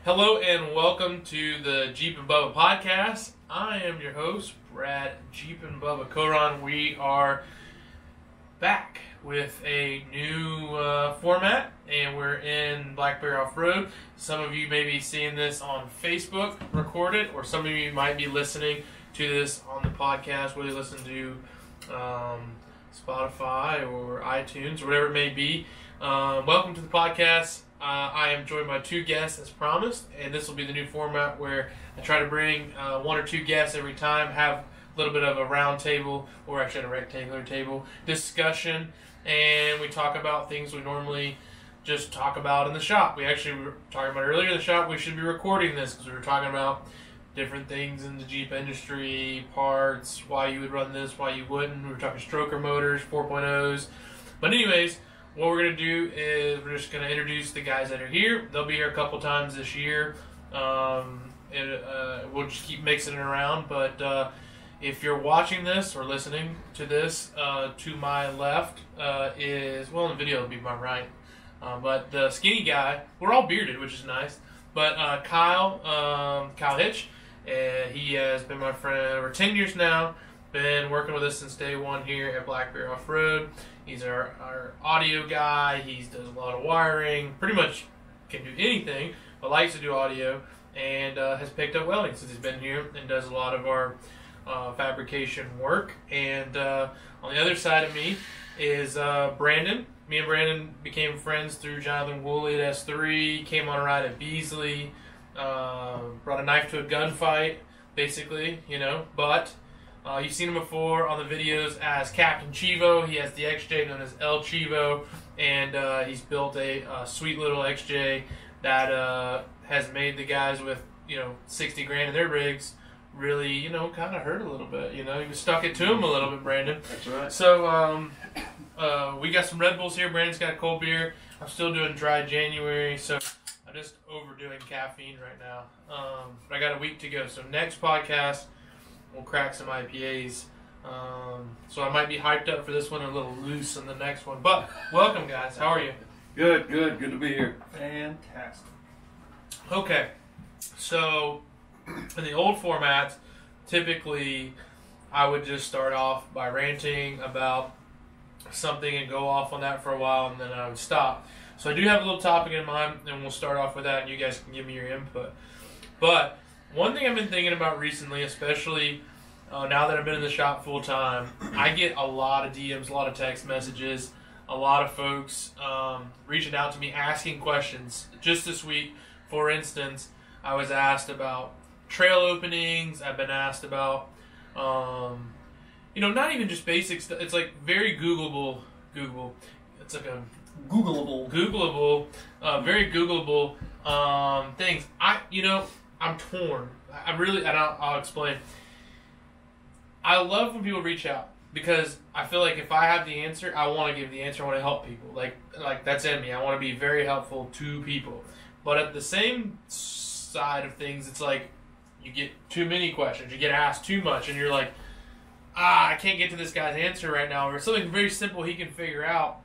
Hello and welcome to the Jeepin Bubba podcast. I am your host, Brad Jeepin Bubba Coron. We are back with a new format, and we're in Blackberry Off-Road. Some of you may be seeing this on Facebook recorded, or some of you might be listening to this on the podcast, whether you listen to Spotify or iTunes or whatever it may be. Welcome to the podcast. I am joined by two guests as promised, and this will be the new format where I try to bring one or two guests every time, have a little bit of a round table, or actually a rectangular table, discussion, and we talk about things we normally just talk about in the shop. We actually were talking about earlier in the shop, we should be recording this because we were talking about different things in the Jeep industry, parts, why you would run this, why you wouldn't. We were talking stroker motors, 4.0s. But anyways, what we're going to do is we're just going to introduce the guys that are here. They'll be here a couple times this year. We'll just keep mixing it around. But if you're watching this or listening to this, to my left is, well, in the video it'll be my right. But the skinny guy, we're all bearded, which is nice. But Kyle Hitch, he has been my friend over 10 years now. Been working with us since day one here at Blackberry Off-Road. He's our audio guy. He does a lot of wiring. Pretty much can do anything, but likes to do audio, and has picked up welding since he's been here and does a lot of our fabrication work. And on the other side of me is Brandon. Me and Brandon became friends through Jonathan Woolley at S3. Came on a ride at Beasley. Brought a knife to a gunfight, basically, you know, but you've seen him before on the videos as Captain Chivo. He has the XJ known as El Chivo, and he's built a sweet little XJ that has made the guys with, you know, 60 grand in their rigs really, you know, kind of hurt a little bit. You know, you stuck it to him a little bit, Brandon. That's right. So we got some Red Bulls here. Brandon's got a cold beer. I'm still doing dry January, so I'm just overdoing caffeine right now. But I got a week to go. So next podcast, we'll crack some IPAs. So I might be hyped up for this one, a little loose in the next one. But welcome, guys. How are you? Good to be here. Fantastic. Okay. So in the old format, typically I would just start off by ranting about something and go off on that for a while, and then I would stop. So I do have a little topic in mind, and we'll start off with that, and you guys can give me your input. But one thing I've been thinking about recently, especially now that I've been in the shop full time, I get a lot of DMs, a lot of text messages, a lot of folks reaching out to me asking questions. Just this week, for instance, I was asked about trail openings. I've been asked about, you know, not even just basic stuff. It's like very Googleable. It's like a Googleable, very Googleable things. I'm torn. I'll explain. I love when people reach out because I feel like if I have the answer, I want to give the answer. I want to help people. Like that's in me. I want to be very helpful to people. But at the same side of things, it's like you get too many questions. You get asked too much, and you're like, I can't get to this guy's answer right now, or something very simple he can figure out.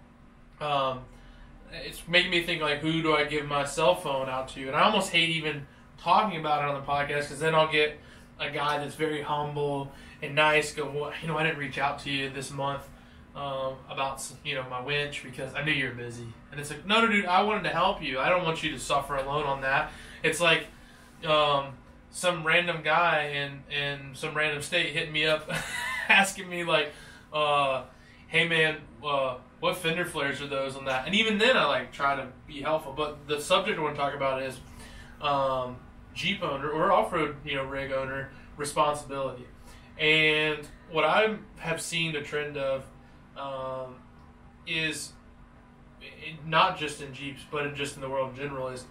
It's making me think, like, who do I give my cell phone out to? And I almost hate even talking about it on the podcast, because then I'll get a guy that's very humble and nice go, well, you know, I didn't reach out to you this month about, you know, my winch because I knew you were busy. And it's like, no, dude, I wanted to help you. I don't want you to suffer alone on that. It's like some random guy in some random state hitting me up asking me, like, hey, man, what fender flares are those on that? And even then I, like, try to be helpful. But the subject I want to talk about is Jeep owner or off-road, you know, rig owner responsibility. And what I have seen a trend of is not just in Jeeps, but just in the world in general, is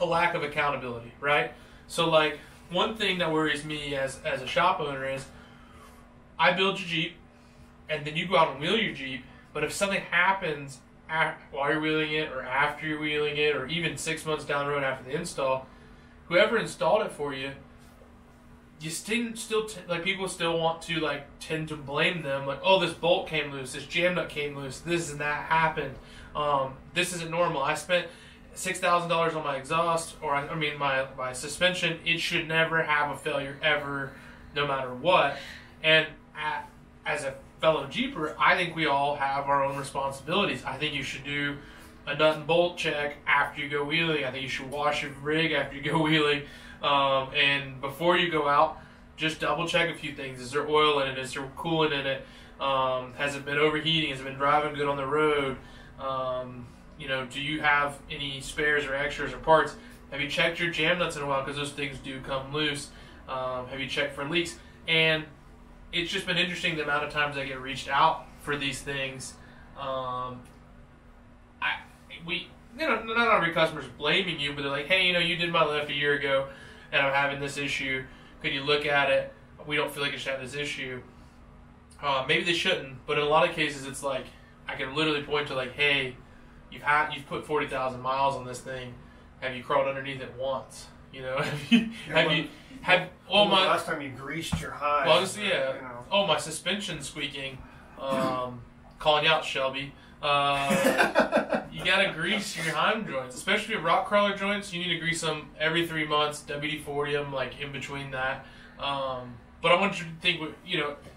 a lack of accountability, right? So, like, one thing that worries me as a shop owner is I build your Jeep, and then you go out and wheel your Jeep, but if something happens while you're wheeling it, or after you're wheeling it, or even 6 months down the road after the install, whoever installed it for you, you like, people still want to, like, tend to blame them, like, oh, this bolt came loose, this jam nut came loose, this and that happened, this isn't normal. $6,000 on my exhaust, or I mean my suspension, it should never have a failure ever, no matter what. And as a fellow Jeeper, I think we all have our own responsibilities. I think you should do a nut and bolt check after you go wheeling. I think you should wash your rig after you go wheeling. And before you go out, just double check a few things. Is there oil in it? Is there coolant in it? Has it been overheating? Has it been driving good on the road? Do you have any spares or extras or parts? Have you checked your jam nuts in a while? Because those things do come loose. Have you checked for leaks? And it's just been interesting the amount of times I get reached out for these things. Not every customer's blaming you, but they're like, hey, you did my lift a year ago, and I'm having this issue. Could you look at it? We don't feel like it should have this issue. Maybe they shouldn't, but in a lot of cases, it's like I can literally point to like, hey, you've put 40,000 miles on this thing. Have you crawled underneath it once? Last time you greased your hide? Oh, my suspension's squeaking. Calling you out, Shelby. You gotta grease your Heim joints, especially your rock crawler joints. You need to grease them every 3 months. WD-40 them, like in between that. But I want you to think,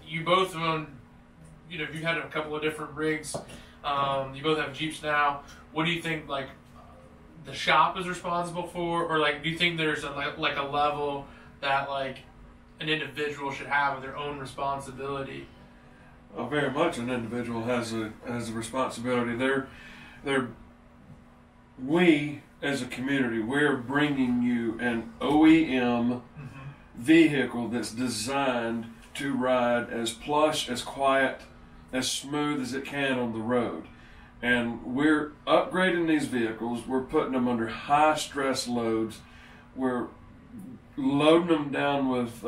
you both own, if you had a couple of different rigs, you both have Jeeps now. What do you think, like, the shop is responsible for, or like, do you think there's a level that like an individual should have with their own responsibility? Well, very much an individual has a responsibility. We as a community, we're bringing you an OEM vehicle that's designed to ride as plush, as quiet, as smooth as it can on the road. And we're upgrading these vehicles. We're putting them under high stress loads. We're loading them down with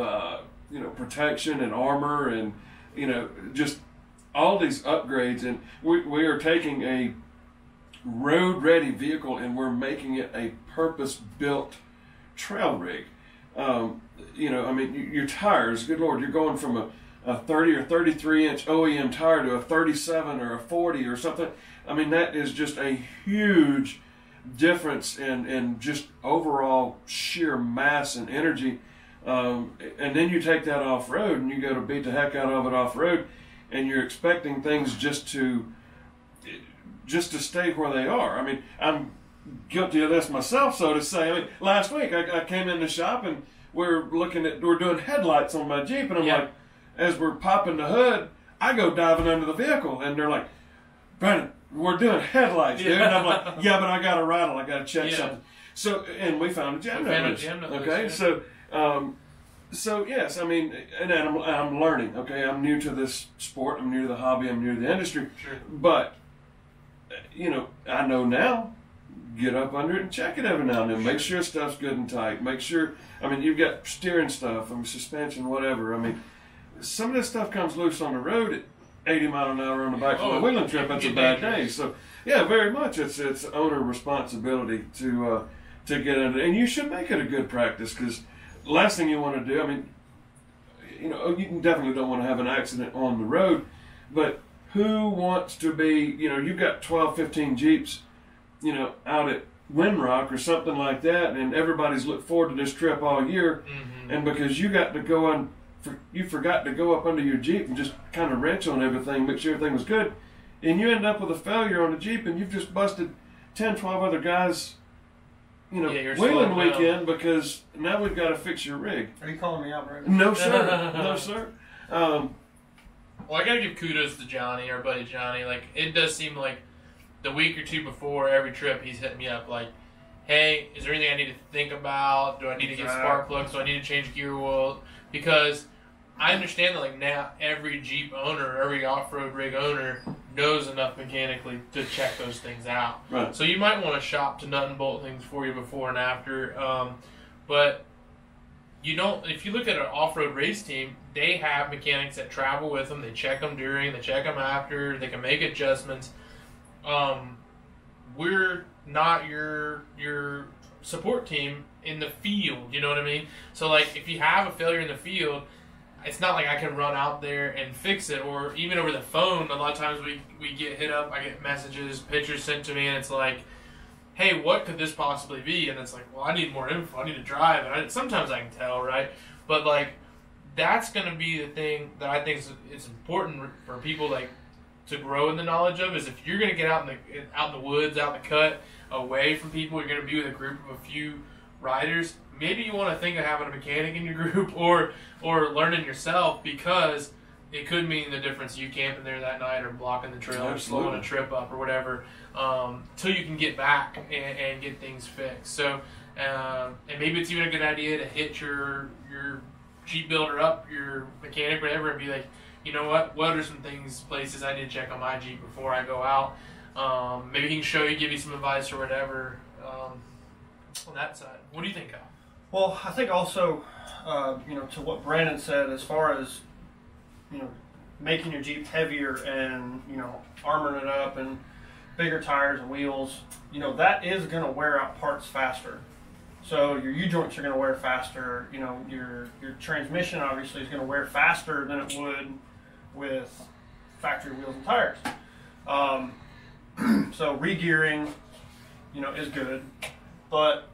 protection and armor and just all these upgrades. And we are taking a road ready vehicle and we're making it a purpose built trail rig. Your tires, good Lord, you're going from a 30 or 33 inch OEM tire to a 37 or a 40 or something. I mean, that is just a huge difference in just overall sheer mass and energy. And then you take that off road and you go to beat the heck out of it off road, and you're expecting things just to stay where they are. I mean, I'm guilty of this myself, so to say. I mean, last week I came in the shop and we're doing headlights on my Jeep, and I'm like, as we're popping the hood, I go diving under the vehicle, and they're like, Brandon, we're doing headlights, dude. And I'm like, yeah, but I got to rattle. I got to check something. So, and we found a jam nut. Okay, so yes, I mean, and I'm learning. Okay, I'm new to this sport. I'm new to the hobby. I'm new to the industry. Sure. But I know now. Get up under it and check it every now and then. Make sure stuff's good and tight. Make sure. I mean, you've got steering stuff, suspension, whatever. I mean, some of this stuff comes loose on the road at 80 mile an hour on the back of a wheeling trip. That's a bad day. So, yeah, very much it's owner responsibility to get under it. And you should make it a good practice, because last thing you want to do, I mean, you definitely don't want to have an accident on the road, but who wants to be, you've got 12, 15 Jeeps, out at Windrock or something like that, and everybody's looked forward to this trip all year, and because you forgot to go up under your Jeep and just kind of wrench on everything, make sure everything was good, and you end up with a failure on the Jeep, and you've just busted 10, 12 other guys, wheeling weekend, because now we've got to fix your rig. Are you calling me out, Brandon? No, sir. No, sir. Well, I gotta give kudos to Johnny, our buddy Johnny. Like, it does seem like the week or two before every trip, he's hitting me up like, hey, is there anything I need to think about? Do I need to get spark plugs? Do I need to change gear oil? Because I understand that, like, now every Jeep owner, every off-road rig owner knows enough mechanically to check those things out. Right. So you might want to shop to nut and bolt things for you before and after. But you don't. If you look at an off-road race team, they have mechanics that travel with them. They check them during, they check them after. They can make adjustments. We're not your support team in the field, you know what I mean? So, like, if you have a failure in the field, it's not like I can run out there and fix it, or even over the phone. A lot of times we get hit up, I get messages, pictures sent to me, and it's like, hey, what could this possibly be? And it's like, well, I need more info. I need to drive. And sometimes I can tell, right? But like, that's going to be the thing that I think is important for people like to grow in the knowledge of. Is if you're going to get out in the woods, out in the cut, away from people, you're going to be with a group of a few riders. Maybe you want to think of having a mechanic in your group or learning yourself, because it could mean the difference you camping there that night or blocking the trail or slowing a trip up or whatever, till you can get back and get things fixed. So, and maybe it's even a good idea to hit your Jeep builder up, your mechanic, whatever, and be like, you know what are some places I need to check on my Jeep before I go out? Maybe he can show you, give you some advice or whatever on that side. What do you think, Kyle? Well, I think also, to what Brandon said, as far as, making your Jeep heavier and, armoring it up and bigger tires and wheels, that is going to wear out parts faster. So your U-joints are going to wear faster. Your transmission obviously is going to wear faster than it would with factory wheels and tires. So re-gearing, is good, but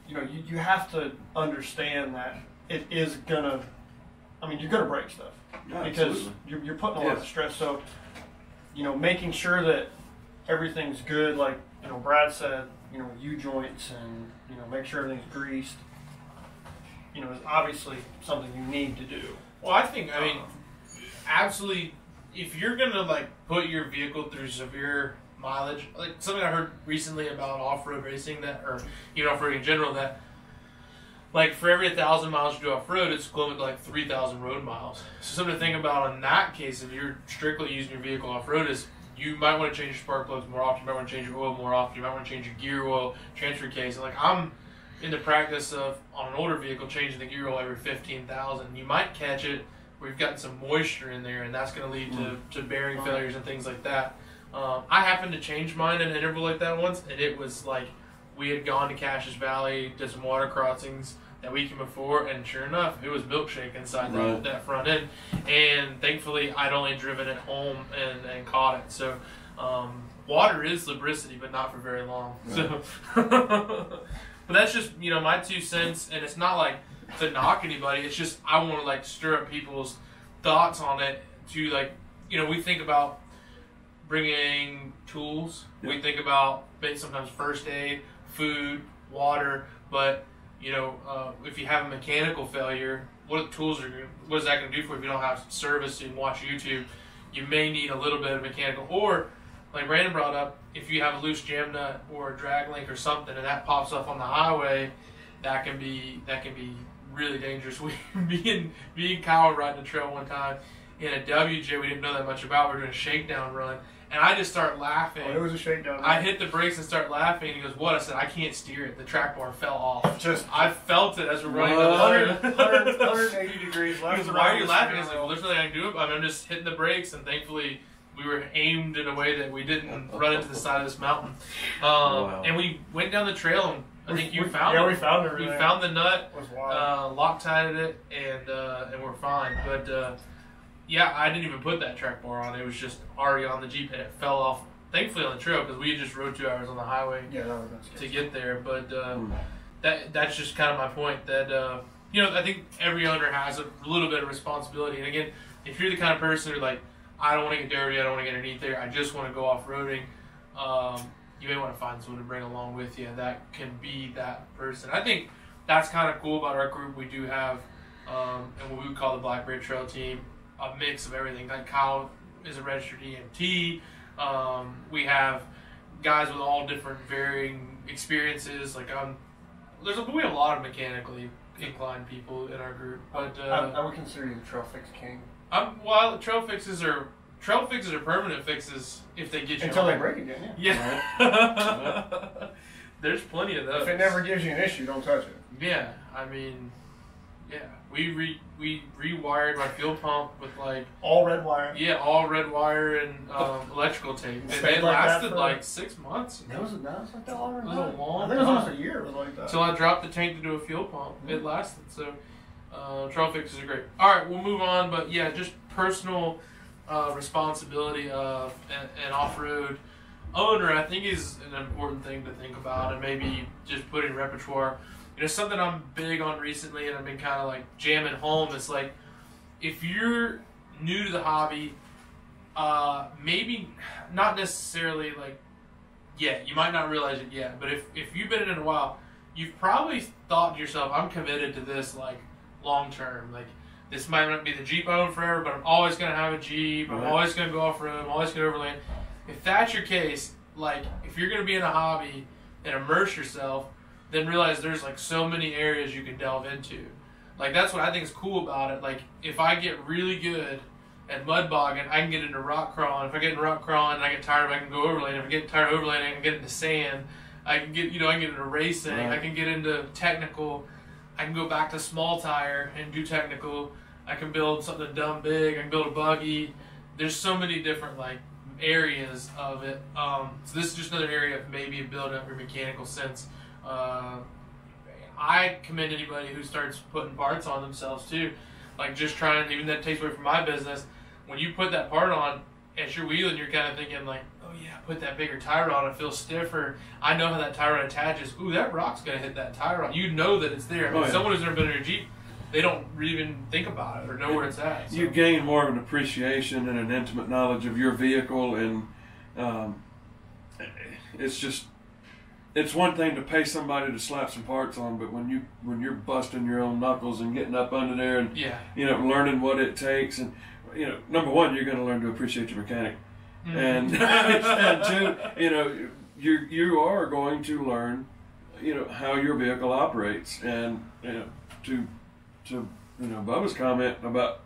you have to understand that it is gonna. You're gonna break stuff because you're putting a lot of stress. So, making sure that everything's good, like Brad said, U-joints and make sure everything's greased. Is obviously something you need to do. Well, I think absolutely. If you're gonna like put your vehicle through severe mileage, like something I heard recently about off-road racing, or off-road in general, that like for every 1,000 miles you do off-road, it's equivalent to like 3,000 road miles. So something to think about in that case, if you're strictly using your vehicle off-road, is you might want to change your spark plugs more often, you might want to change your oil more often, you might want to change your gear oil, transfer case. And like I'm in the practice of, on an older vehicle, changing the gear oil every 15,000. You might catch it where you've gotten some moisture in there, and that's going to lead to bearing failures and things like that. I happened to change mine in an interval like that once, and it was like we had gone to Cassius Valley, did some water crossings that weekend before, and sure enough, it was milkshake inside that front end. And thankfully, I'd only driven it home and caught it. So water is lubricity, but not for very long. Right. So, but that's just my 2 cents, and it's not like to knock anybody. It's just I want to like stir up people's thoughts on it. To like we think about bringing tools. Yep. We think about sometimes first aid, food, water, but if you have a mechanical failure, what is that going to do for you if you don't have service and watch YouTube? You may need a little bit of mechanical, or like Brandon brought up, if you have a loose jam nut or a drag link or something, and that pops up on the highway, that can be really dangerous. Me and Kyle were riding the trail one time in a WJ we didn't know that much about. We were doing a shakedown run, and I just start laughing. Oh, it was a shakedown. I hit the brakes and start laughing. He goes, "What?" I said, "I can't steer it. The track bar fell off." I felt it as we're running down the trail. 180 degrees left. He goes, "Why are you laughing?" I was like, "Well, there's nothing I can do. I'm just hitting the brakes," and thankfully we were aimed in a way that we didn't run into the side of this mountain. And we went down the trail, and I think you found it. Yeah, we found it. We found the nut, it was wild. Loctited it, and we're fine. But yeah, I didn't even put that track bar on. It was just already on the Jeep, and it fell off, thankfully, on the trail, because we just rode 2 hours on the highway to get there. But that's just kind of my point, that I think every owner has a little bit of responsibility. And again, if you're the kind of person who like, I don't want to get dirty, I don't want to get underneath there, I just want to go off-roading, you may want to find someone to bring along with you that can be that person. I think that's kind of cool about our group. We do have, and what we would call the Black Bear Trail team, a mix of everything. Like Kyle is a registered EMT. We have guys with all different varying experiences. Like we have a lot of mechanically inclined people in our group. But I would consider you the trail fix king. Well, trail fixes are permanent fixes if they get you until they break again. Yeah. Right. There's plenty of those. If it never gives you an issue, don't touch it. Yeah, yeah. We rewired my fuel pump with like all red wire. Yeah, all red wire and electrical tape. And it lasted like 6 months. That was like that long. It was a long. I think it was almost a year. It was like that. So I dropped the tank to do a fuel pump. Mm-hmm. It lasted. So trail fixes are great. All right, we'll move on. But yeah, just personal responsibility of an off-road owner, I think is an important thing to think about, and maybe just putting repertoire. You know, something I'm big on recently, and I've been kind of like jamming home, is like, if you're new to the hobby, maybe not necessarily like yet, you might not realize it yet, but if you've been in it a while, you've probably thought to yourself, I'm committed to this like long term. Like, this might not be the Jeep I own forever, but I'm always going to have a Jeep. I'm always going to go off-road. I'm always going to overland. If that's your case, like, if you're going to be in a hobby and immerse yourself, then realize there's, like, so many areas you can delve into. Like, that's what I think is cool about it. Like, if I get really good at mud bogging, I can get into rock crawling. If I get into rock crawling and I get tired, I can go overland. If I get tired of overlanding, I can get into sand. I can get into racing. I can get into technical. I can go back to small tire and do technical. I can build something dumb big. I can build a buggy. There's so many different like areas of it. So this is just another area of maybe building up your mechanical sense. I commend anybody who starts putting parts on themselves too. Like, just trying, even that takes away from my business. When you put that part on as you're wheeling, you're kind of thinking like, oh yeah, put that bigger tie rod on, it feels stiffer. I know how that tie rod attaches. Ooh, that rock's gonna hit that tie rod. You know that it's there. I mean, someone who's never been in a Jeep, they don't even think about it or know where it's at. So. You gain more of an appreciation and an intimate knowledge of your vehicle, and it's one thing to pay somebody to slap some parts on, but when you're busting your own knuckles and getting up under there and learning what it takes, and number one, you're going to learn to appreciate your mechanic, and two, you are going to learn how your vehicle operates, and to Bubba's comment about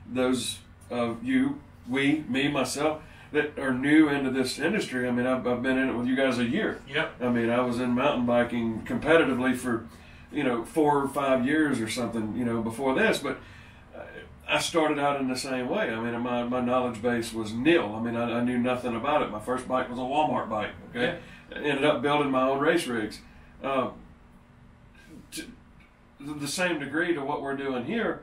those of me, myself, that are new into this industry. I mean, I've been in it with you guys a year. Yep. I mean, I was in mountain biking competitively for, 4 or 5 years or something, before this. But I started out in the same way. I mean, my knowledge base was nil. I mean, I knew nothing about it. My first bike was a Walmart bike. Okay. Yeah. I ended up building my own race rigs. To the same degree to what we're doing here,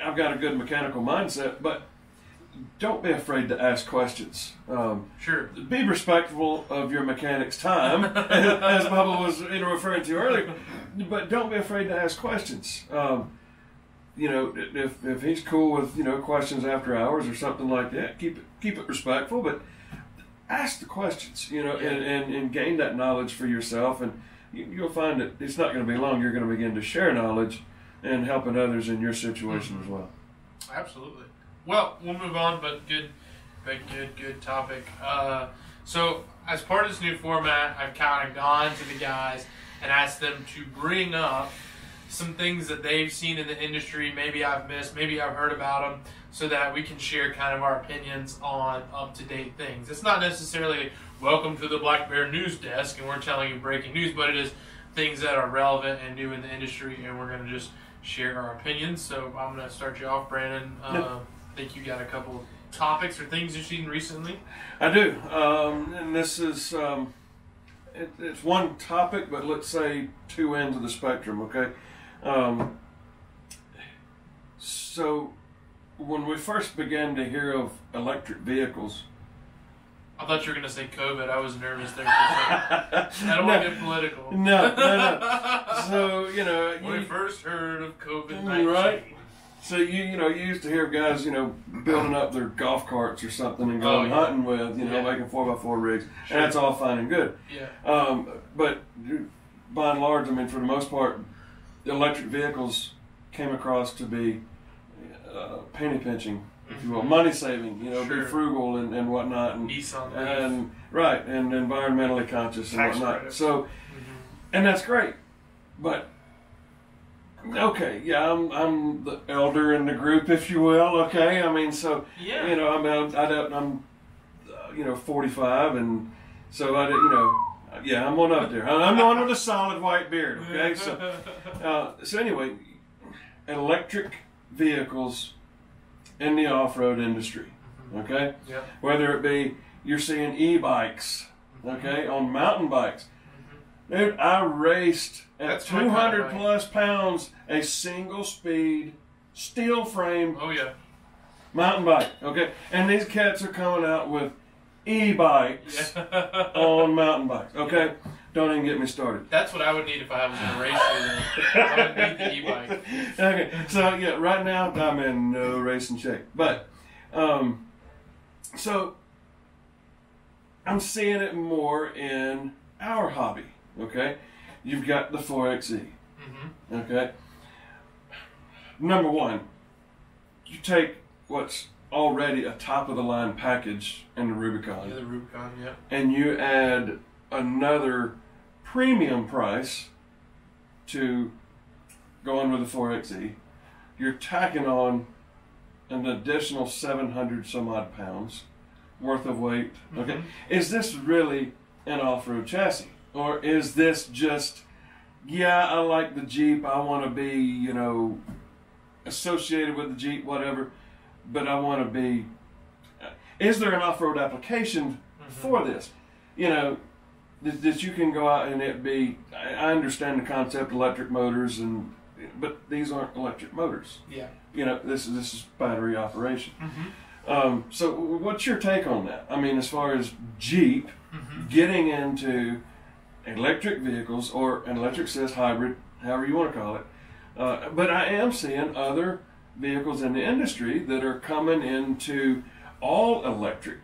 I've got a good mechanical mindset, but don't be afraid to ask questions. Sure. Be respectful of your mechanic's time, as Bubba was referring to earlier, but don't be afraid to ask questions. If he's cool with questions after hours or something like that, keep it respectful, but ask the questions. And gain that knowledge for yourself, and you'll find that it's not going to be long. You're going to begin to share knowledge and helping others in your situation as well. Absolutely. Well, we'll move on, but good topic. So, as part of this new format, I've kind of gone to the guys and asked them to bring up some things that they've seen in the industry, maybe I've missed, maybe I've heard about them, so that we can share kind of our opinions on up-to-date things. It's not necessarily welcome to the Black Bear News Desk and we're telling you breaking news, but it is things that are relevant and new in the industry, and we're going to just share our opinions. So I'm going to start you off, Brandon. I think you got a couple topics or things you've seen recently. I do, and this is it's one topic, but let's say two ends of the spectrum. Okay, so when we first began to hear of electric vehicles, I thought you were going to say COVID. I was nervous there for a second. I don't want to get political. No. So, when we first heard of COVID-19. Right. So, you used to hear guys, building up their golf carts or something and going hunting with, making 4x4 rigs. Sure. And that's all fine and good. Yeah. But by and large, I mean, for the most part, the electric vehicles came across to be penny pinching, if you will, money saving, be frugal and whatnot, and Nissan and environmentally conscious and whatnot. Credit. So, and that's great, but okay, yeah, I'm the elder in the group, if you will. Okay, I mean, so I'm 45, and so I'm on up there. I'm on with a solid white beard. Okay, so anyway, electric vehicles in the off-road industry, okay? Yeah. Whether it be you're seeing e-bikes, okay, on mountain bikes. Dude, I raced at 200 plus pounds a single-speed, steel-frame mountain bike, okay? And these cats are coming out with e-bikes on mountain bikes. Okay, don't even get me started. That's what I would need if I was in a race with it. I would need the e-bike. Okay, so yeah, right now I'm in no racing shape, but so I'm seeing it more in our hobby. Okay, you've got the 4xe. Mm-hmm. Okay, number one, you take what's already a top of the line package in the Rubicon, Yeah, the Rubicon, yeah. and you add another premium price to going with the 4xe, you're tacking on an additional 700 some odd pounds worth of weight. Okay, Mhm. is this really an off-road chassis, or is this just, yeah, I like the Jeep, I want to be, you know, associated with the Jeep, whatever, but I want to be, is there an off-road application for this? You know, that you can go out and it be, I understand the concept, electric motors, but these aren't electric motors. Yeah. You know, this is battery operation. Mm-hmm. So what's your take on that? I mean, as far as Jeep Mm-hmm. getting into electric vehicles or an electric assist hybrid, however you want to call it. But I am seeing other vehicles in the industry that are coming into all electric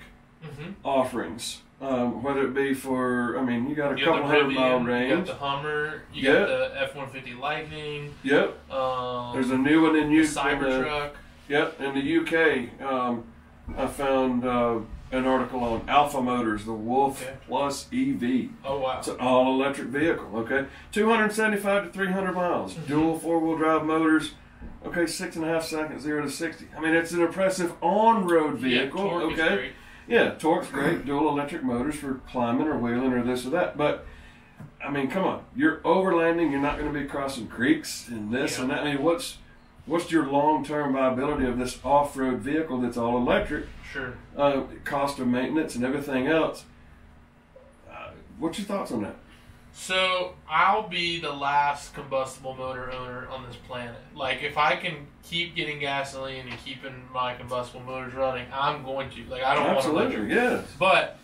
Mm-hmm. offerings. Whether it be for, I mean, you got a You got couple the hundred mile Rivian, range. you got the Hummer, you Yeah. got the F-150 Lightning. Yep. There's a new one in the UK. Cybertruck. Yep, in the UK, I found an article on Alpha Motors, the Wolf Okay. Plus EV. Oh wow. It's an all-electric vehicle, okay? 275 to 300 miles. Mhm. Dual four-wheel drive motors, okay, 6.5 seconds, 0 to 60. I mean, it's an impressive on-road vehicle, yeah, torque is okay? great. Yeah, torque's great. Dual electric motors for climbing or wheeling or this or that. But, I mean, come on. You're overlanding. You're not going to be crossing creeks and this Yeah. and that. I mean, what's your long-term viability of this off-road vehicle that's all electric? Sure. Cost of maintenance and everything else. What's your thoughts on that? So I'll be the last combustible motor owner on this planet. Like if I can keep getting gasoline and keeping my combustible motors running, I'm going to. Like I don't want to Absolutely, yes. But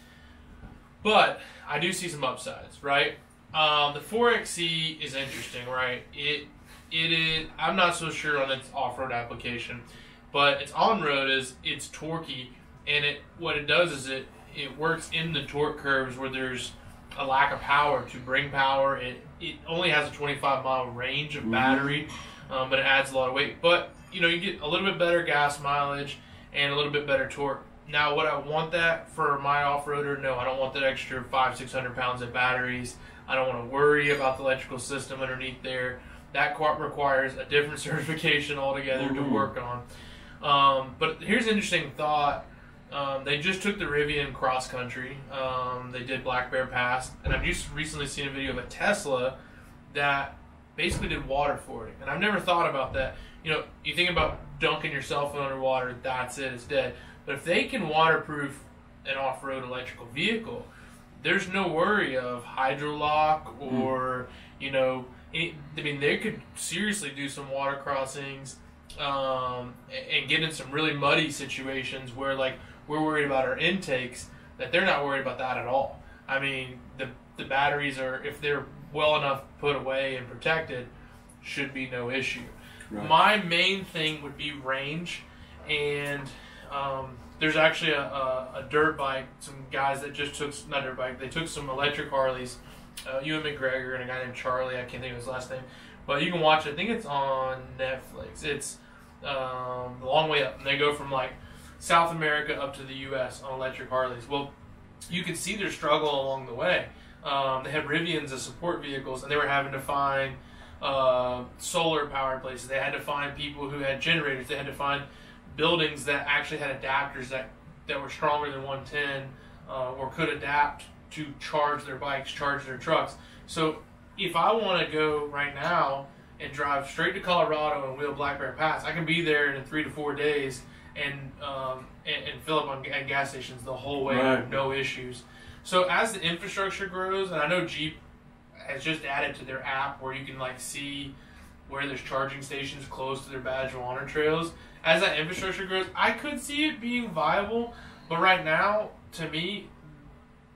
I do see some upsides, right? The 4xe is interesting, right? It is. I'm not so sure on its off-road application, but its on-road it's torquey, and what it does is it works in the torque curves where there's a lack of power to bring power. It only has a 25-mile range of battery, but it adds a lot of weight. But you know, you get a little bit better gas mileage and a little bit better torque. Now, would I want that for my off-roader? No, I don't want that extra 500-600 pounds of batteries. I don't want to worry about the electrical system underneath there. That requires a different certification altogether to work on. But here's an interesting thought. They just took the Rivian cross country. They did Black Bear Pass, and I've just recently seen a video of a Tesla that basically did water fording. And I've never thought about that. You know, you think about dunking your cell phone underwater, that's it, it's dead. But if they can waterproof an off-road electrical vehicle, there's no worry of hydrolock or, you know, I mean, they could seriously do some water crossings and get in some really muddy situations where, like, we're worried about our intakes, that they're not worried about that at all. I mean, the batteries are, if they're well enough put away and protected, should be no issue. Right. My main thing would be range, and there's actually a dirt bike, some guys that just took, not dirt bike, they took some electric Harleys, Ewan McGregor and a guy named Charlie, I can't think of his last name, but you can watch it, I think it's on Netflix. It's The Long Way Up, and they go from like South America up to the U.S. on electric Harleys. Well, you can see their struggle along the way. They had Rivians as support vehicles, and they were having to find solar power places. They had to find people who had generators. They had to find buildings that actually had adapters that were stronger than 110 or could adapt to charge their bikes, charge their trucks. So if I want to go right now and drive straight to Colorado and wheel Black Bear Pass, I can be there in 3 to 4 days and fill up at gas stations the whole way, right. No issues. So as the infrastructure grows, and I know Jeep has just added to their app where you can like see where there's charging stations close to their Badge of Honor trails. As that infrastructure grows, I could see it being viable, but right now to me,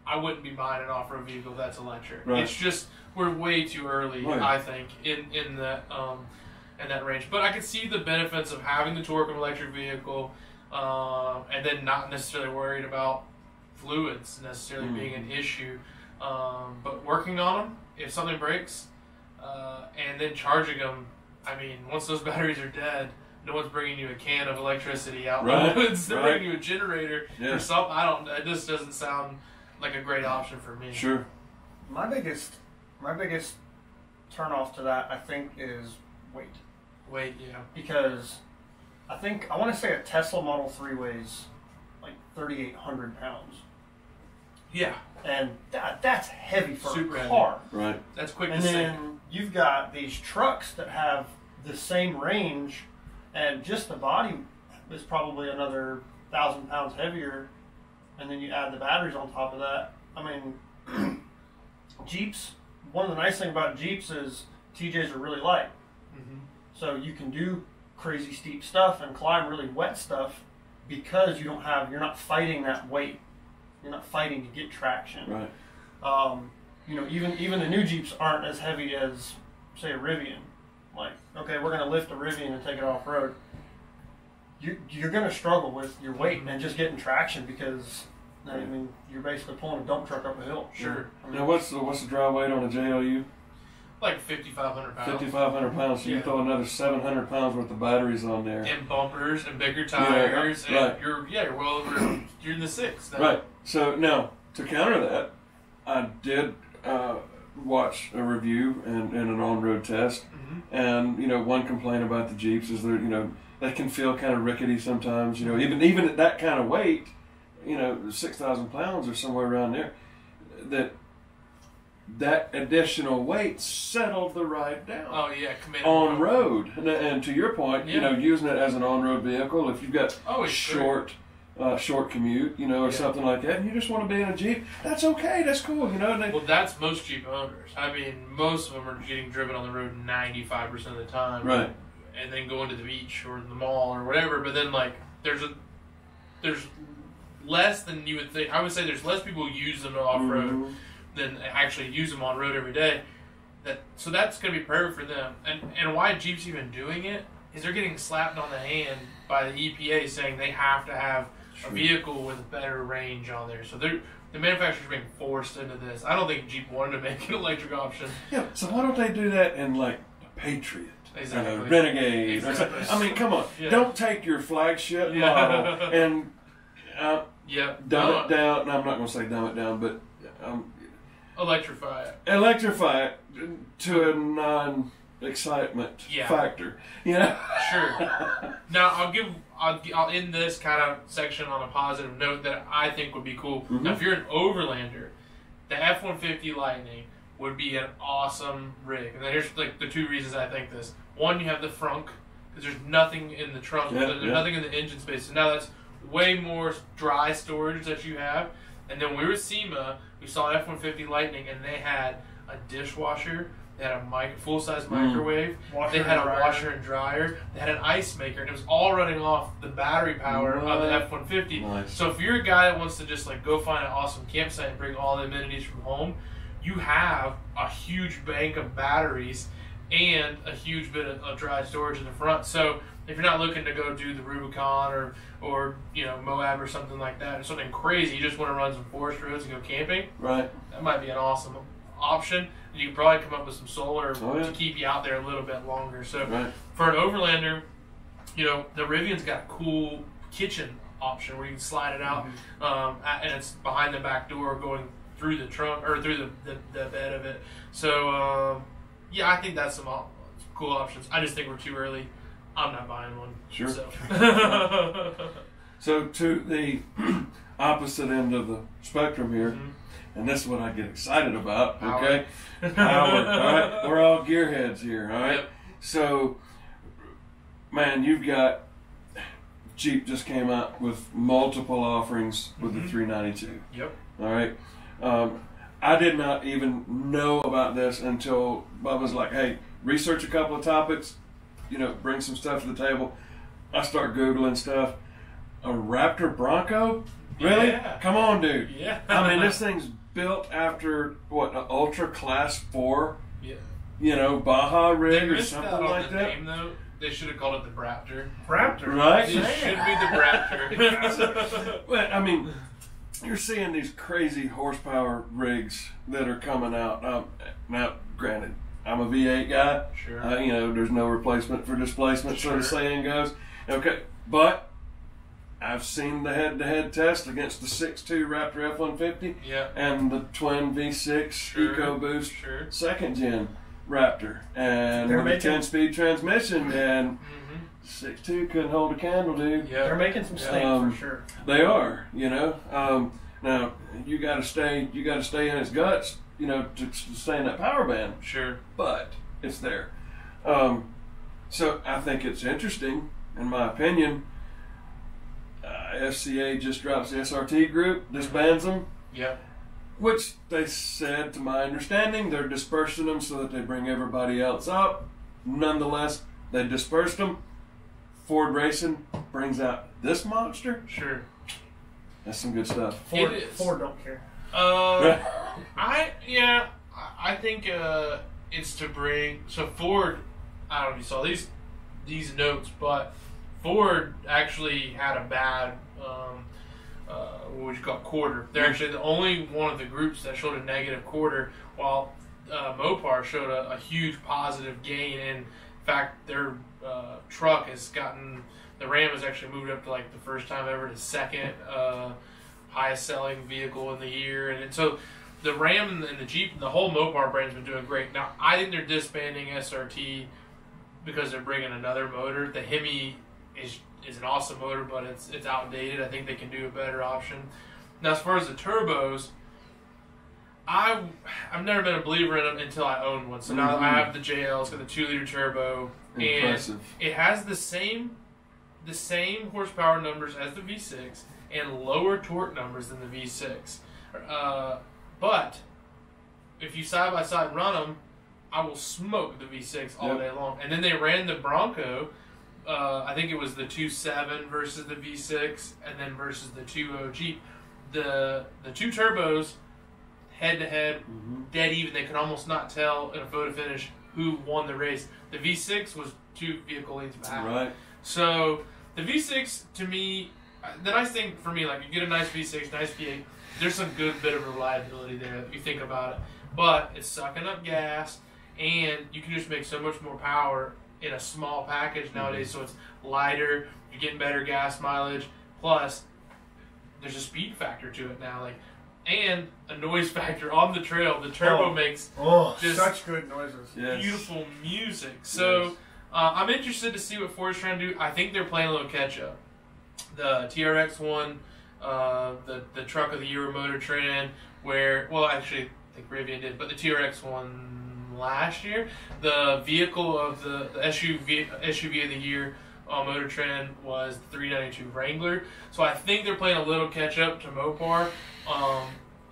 I wouldn't be buying an off-road vehicle that's electric. Right. It's just we're way too early, I think, in that range. But I can see the benefits of having the torque of an electric vehicle, and then not necessarily worried about fluids necessarily being an issue. But working on them, if something breaks, and then charging them, I mean, once those batteries are dead, no one's bringing you a can of electricity out in the woods. They're bringing you a generator or something. It just doesn't sound like a great option for me. Sure. My biggest turn off to that, I think, is weight. Weight, yeah. Because I want to say a Tesla Model 3 weighs like 3,800 pounds. Yeah. And that's heavy for Super a car. Heavy. Right. That's quick and to sink. then you've got these trucks that have the same range, and just the body is probably another 1,000 pounds heavier, and then you add the batteries on top of that. I mean, Jeeps, one of the nice things about Jeeps is TJs are really light. So you can do crazy steep stuff and climb really wet stuff because you're not fighting that weight. You're not fighting to get traction. Right. Even the new Jeeps aren't as heavy as, say, a Rivian. Like, okay, we're going to lift a Rivian and take it off road. You're going to struggle with your weight and just getting traction because, I mean, you're basically pulling a dump truck up a hill. Sure. I mean, Now, what's the dry weight on a JLU? Like 5,500 pounds. 5,500 pounds. So you throw another 700 pounds worth of batteries on there. And bumpers and bigger tires. Right. And you're well over, you're in the six now. Right. So now, to counter that, I did watch a review and an on-road test. And, one complaint about the Jeeps is they can feel kind of rickety sometimes. Even at that kind of weight, 6,000 pounds or somewhere around there, that additional weight settled the ride down. Oh, yeah. On road. And to your point, using it as an on-road vehicle, if you've got short commute, or something like that, and you just want to be in a Jeep, that's okay, that's cool, Well, that's most Jeep owners. I mean, most of them are getting driven on the road 95% of the time. Right. And then going to the beach or the mall or whatever, but then, there's less than you would think. I would say there's less people who use them off-road than actually use them on road every day. So that's going to be perfect for them. And why Jeep's even doing it is they're getting slapped on the hand by the EPA saying they have to have a vehicle with a better range on there. So the manufacturer's being forced into this. I don't think Jeep wanted to make an electric option. Yeah, so why don't they do that in the Patriot? Exactly. Renegade. Exactly. I mean, come on. Yeah. Don't take your flagship model and dumb it down. No, I'm not going to say dumb it down, but electrify it. Electrify it to a non-excitement factor. Sure. Now, I'll end this kind of section on a positive note that I think would be cool. Now, if you're an overlander, the F-150 Lightning would be an awesome rig. And then here's the two reasons I think this. One, you have the frunk, because there's nothing in the trunk. There's nothing in the engine space. So now that's way more dry storage that you have. And then we were at SEMA, we saw F-150 Lightning, and they had a dishwasher, they had a full-size microwave, they had a washer and dryer, they had an ice maker, and it was all running off the battery power of the F-150. Nice. So if you're a guy that wants to just go find an awesome campsite and bring all the amenities from home, you have a huge bank of batteries and a huge bit of dry storage in the front. So if you're not looking to go do the Rubicon or Moab or something like that, or something crazy, you just want to run some forest roads and go camping, right? That might be an awesome option. You can probably come up with some solar to keep you out there a little bit longer. So for an overlander, the Rivian's got a cool kitchen option where you can slide it out, and it's behind the back door going through the trunk or through the bed of it. So I think that's some cool options. I just think we're too early. I'm not buying one. Sure. So, so to the opposite end of the spectrum here, and this is what I get excited about. Power. Okay, power. All right, we're all gearheads here. All right. Yep. So, man, you've got Jeep just came out with multiple offerings with the 392. Yep. All right. I did not even know about this until Bubba's like, hey, research a couple of topics, bring some stuff to the table. I start Googling stuff. A Raptor Bronco? Really? Yeah. Come on, dude. Yeah. I mean, this thing's built after, what, an Ultra Class 4? Yeah. You know, Baja rig They or missed something out on like the that. name, though. They should have called it the Braptor. Braptor. Right? It should be the Braptor. But, I mean, you're seeing these crazy horsepower rigs that are coming out. Now, granted, I'm a V8 guy. Sure. You know, there's no replacement for displacement, so the Sure. saying goes. Okay, but I've seen the head-to-head test against the 6.2 Raptor F-150 Yeah. and the twin V6 Sure. EcoBoost Sure. second-gen Raptor. And They're with a making- 10-speed transmission, and Mm-hmm. 6.2 couldn't hold a candle, dude. Yeah. They're making some steam for sure. They are, you know. Now you got to stay in its guts, you know, to stay in that power band. Sure. But it's there. So I think it's interesting, in my opinion. FCA just drops the SRT group, disbands them, Yeah. which they said, to my understanding, they're dispersing them so that they bring everybody else up. Nonetheless, they dispersed them. Ford Racing brings out this monster. Sure. That's some good stuff. Ford, It is. Ford don't care. I think it's to bring. So Ford, I don't know if you saw these notes, but Ford actually had a bad what would you call it, quarter. They're actually the only one of the groups that showed a negative quarter, while Mopar showed a huge positive gain. In fact, their truck has gotten, the Ram has actually moved up to like the first time ever to second highest selling vehicle in the year. And so the Ram and the Jeep, the whole Mopar brand's been doing great. Now, I think they're disbanding SRT because they're bringing another motor. The Hemi is an awesome motor, but it's outdated. I think they can do a better option. Now, as far as the turbos, I've never been a believer in them until I owned one. So now I have the JL. It's got the 2-liter turbo, Impressive. and it has the same horsepower numbers as the V6 and lower torque numbers than the V6. But if you side by side run them, I will smoke the V6 all day long. And then they ran the Bronco. I think it was the 2.7 versus the V6, and then versus the 2.0 Jeep. The two turbos, head to head, dead even. They could almost not tell in a photo finish who won the race. The V6 was 2 vehicle leads back. Right. So the V6, to me, the nice thing for me, like you get a nice V6, nice V8. There's some good bit of reliability there if you think about it. But it's sucking up gas, and you can just make so much more power in a small package nowadays. So it's lighter, you're getting better gas mileage, plus there's a speed factor to it now, like, and a noise factor on the trail. The turbo makes just such good noises. beautiful music. So I'm interested to see what Ford's trying to do. I think they're playing a little catch up. The TRX won the Truck of the Year Motor Trend, where, well, actually, I think Rivian did, but the TRX won last year. The vehicle of the SUV of the Year on Motor Trend was the 392 Wrangler. So I think they're playing a little catch up to Mopar.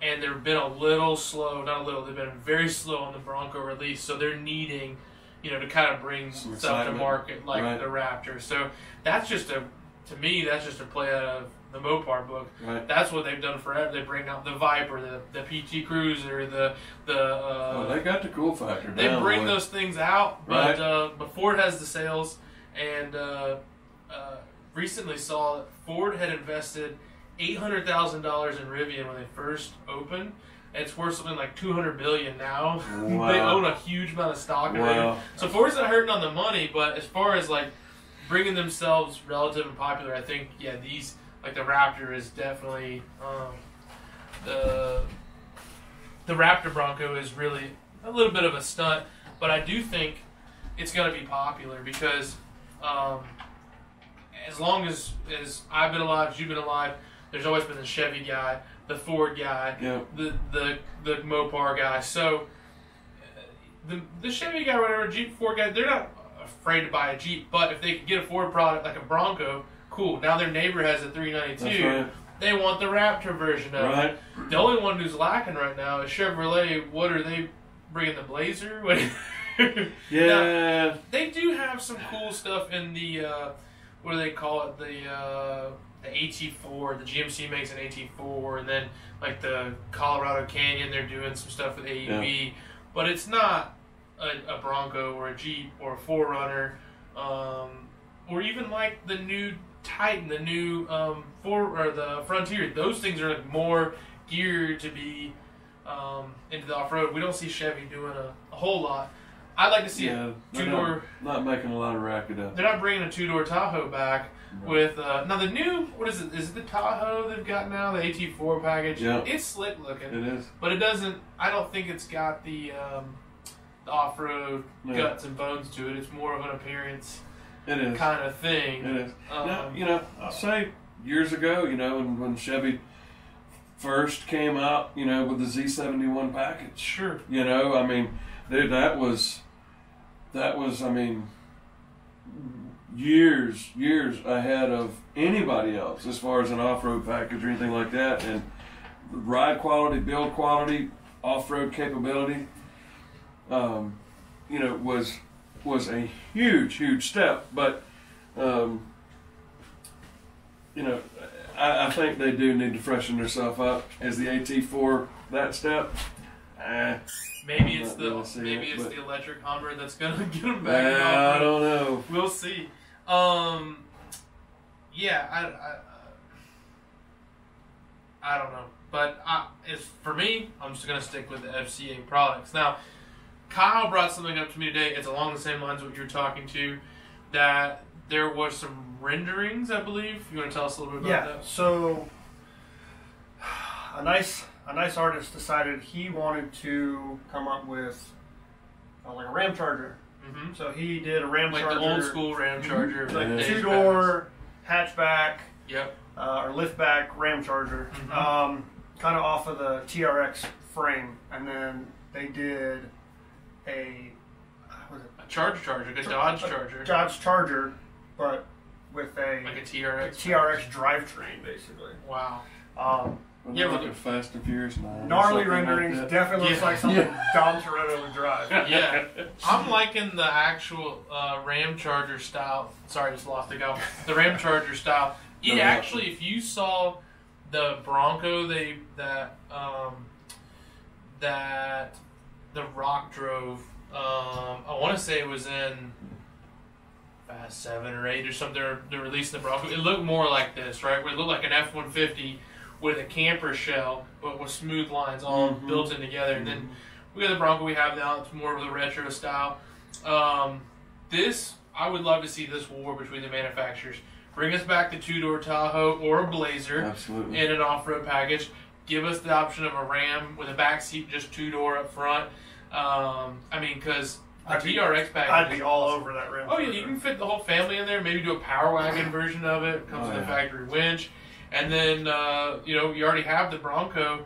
And they've been a little slow, not a little, they've been very slow on the Bronco release. So they're needing, to kind of bring Some stuff to excitement. market like the Raptor. So that's just to me, that's just a play out of the Mopar book. Right. That's what they've done forever. They bring out the Viper, the PT Cruiser, They got the cool factor they down. bring boy. those things out, but Ford has the sales, and recently saw that Ford had invested $800,000 in Rivian when they first opened. And it's worth something like $200 billion now. Wow. They own a huge amount of stock in Wow. Rivian. So Ford's not hurting on the money, but as far as like bringing themselves relative and popular, I think these, like the Raptor is definitely the Raptor Bronco is really a little bit of a stunt, but I do think it's going to be popular because as long as I've been alive, as you've been alive, there's always been the Chevy guy, the Ford guy, the Mopar guy. So the Chevy guy, whatever, Jeep, Ford guy, they're not afraid to buy a Jeep, but if they could get a Ford product like a Bronco, cool. Now their neighbor has a 392. That's right. They want the Raptor version of it. The only one who's lacking right now is Chevrolet. What are they bringing, the Blazer? Now, they do have some cool stuff in the what do they call it? The the AT4. The GMC makes an AT4, and then like the Colorado Canyon, they're doing some stuff with AEB, Yeah. but it's not a Bronco or a Jeep or a 4Runner, or even like the new Titan, the new the Frontier. Those things are like more geared to be into the off-road. We don't see Chevy doing a whole lot. I'd like to see a two-door. Not making a lot of racket up. They're not bringing a two-door Tahoe back with now the new. What is it? Is it the Tahoe they've got now? The AT4 package. Yeah. It's slick looking. It is. But it doesn't. I don't think it's got the off-road guts and bones to it. It's more of an appearance. It is. Kind of thing. It is. Now, I'll say years ago, when Chevy first came out, with the Z71 package. Sure. I mean, dude, that was, I mean, years ahead of anybody else as far as an off-road package or anything like that. And ride quality, build quality, off-road capability, was a huge step. But, I think they do need to freshen themselves up. As the AT4 that step? Maybe it's the electric Hummer that's gonna get them back. I don't know. We'll see. Yeah, I don't know, but for me, I'm just gonna stick with the FCA products. Now, Kyle brought something up to me today. It's along the same lines of what you were talking to, that there was some renderings, I believe. You want to tell us a little bit about that? Yeah. So, a nice artist decided he wanted to come up with like a Ram Charger. Mm-hmm. So he did a Ram Charger, like the old school Ram Charger, like days two-door hatchback, yep, or liftback Ram Charger, Mm-hmm. kind of off of the TRX frame, and then they did a Charger, like a Dodge Charger, Dodge Charger, but with like a TRX drivetrain, basically. Wow. Yeah, like a Fast and Furious 9. Gnarly renderings, like definitely looks like something Dom Toretto would drive. Yeah, I'm liking the actual Ram Charger style. Sorry, just lost the go. The Ram Charger style. It actually, if you saw the Bronco that the Rock drove, I want to say it was in Fast 7 or 8 or something. They're releasing the Bronco. It looked more like this, right? Where it looked like an F-150 with a camper shell, but with smooth lines all built in together. And then we got the Bronco we have now. It's more of the retro style. I would love to see this war between the manufacturers. Bring us back the two-door Tahoe or a Blazer. Absolutely. In an off-road package. Give us the option of a Ram with a back seat, just two-door up front. Because the TRX package, I'd be all over that Ram. Oh yeah, you can fit the whole family in there. Maybe do a Power Wagon version of it. Comes with a factory winch. And then, you already have the Bronco,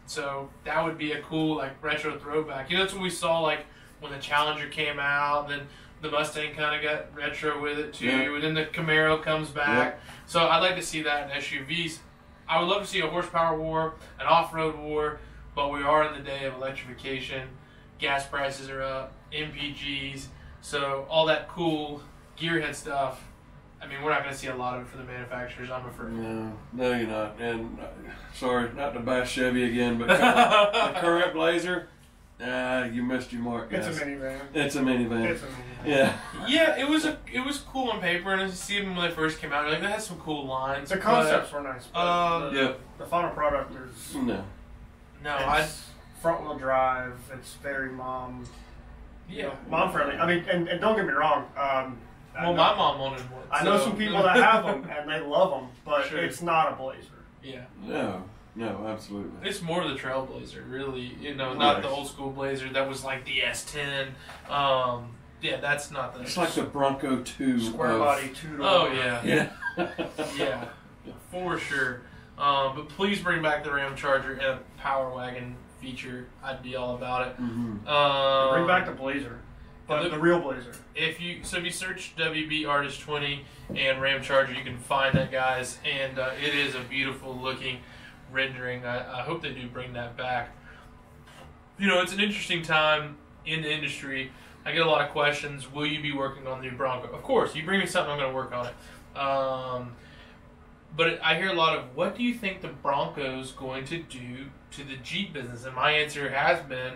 so that would be a cool, like, retro throwback. That's what we saw, like, when the Challenger came out, and then the Mustang kind of got retro with it, too, and then the Camaro comes back. So I'd like to see that in SUVs. I would love to see a horsepower war, an off-road war, but we are in the day of electrification. Gas prices are up, MPGs, so all that cool gearhead stuff. I mean, we're not going to see a lot of it for the manufacturers, I'm afraid. No, you're not. And sorry, not to bash Chevy again, but the current Blazer, you missed your mark, guys. It's a minivan. It's a minivan. Yeah, it was cool on paper, and I see them when they first came out. You're like, that has some cool lines. The concepts were nice. But the final product is it's front-wheel drive. It's very mom friendly. I mean, and don't get me wrong. My mom wanted one. I know some people that have them, and they love them, but it's not a Blazer. Yeah. No, absolutely. It's more the Trailblazer, really. Not the old school Blazer that was like the S10. That's not the... It's like the Bronco 2. Square body 2-door. Oh, yeah. Yeah. Yeah, for sure. But please bring back the Ram Charger and a Power Wagon feature. I'd be all about it. Mm-hmm. Bring back the Blazer. But the real Blazer. If you search WB Artist 20 and Ram Charger, you can find that, guys. And it is a beautiful looking rendering. I hope they do bring that back. It's an interesting time in the industry. I get a lot of questions. Will you be working on the new Bronco? Of course. You bring me something, I'm going to work on it. But I hear a lot of, what do you think the Broncos going to do to the Jeep business? And my answer has been,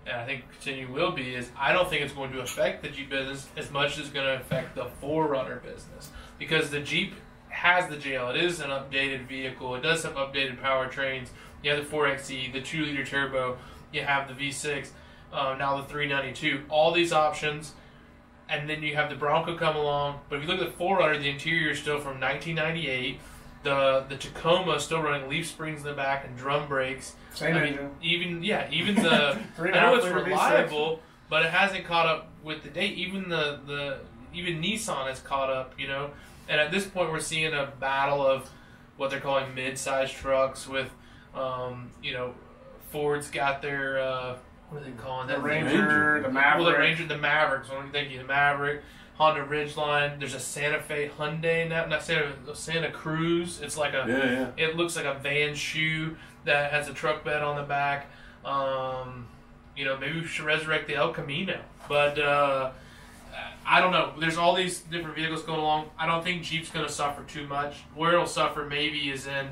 and I think continue will be, is I don't think it's going to affect the Jeep business as much as it's going to affect the 4Runner business. Because the Jeep has the JL. It is an updated vehicle. It does have updated powertrains. You have the 4xe, the 2-liter turbo. You have the V6, now the 392. All these options. And then you have the Bronco come along. But if you look at the 4Runner, the interior is still from 1998. The Tacoma is still running leaf springs in the back and drum brakes. Same engine. Even the I know it's reliable, but it hasn't caught up with the date. Even even Nissan has caught up, you know. And at this point, we're seeing a battle of what they're calling mid-sized trucks with, you know, Ford's got their what are they calling that? The Ranger, the Maverick. Well, the Ranger, the Maverick. So I'm thinking the Maverick, Honda Ridgeline. There's a Santa Fe Hyundai, not Santa Cruz. It's like a, it looks like a van shoe that has a truck bed on the back. You know, maybe we should resurrect the El Camino, but I don't know. There's all these different vehicles going along. I don't think Jeep's going to suffer too much. Where it'll suffer maybe is in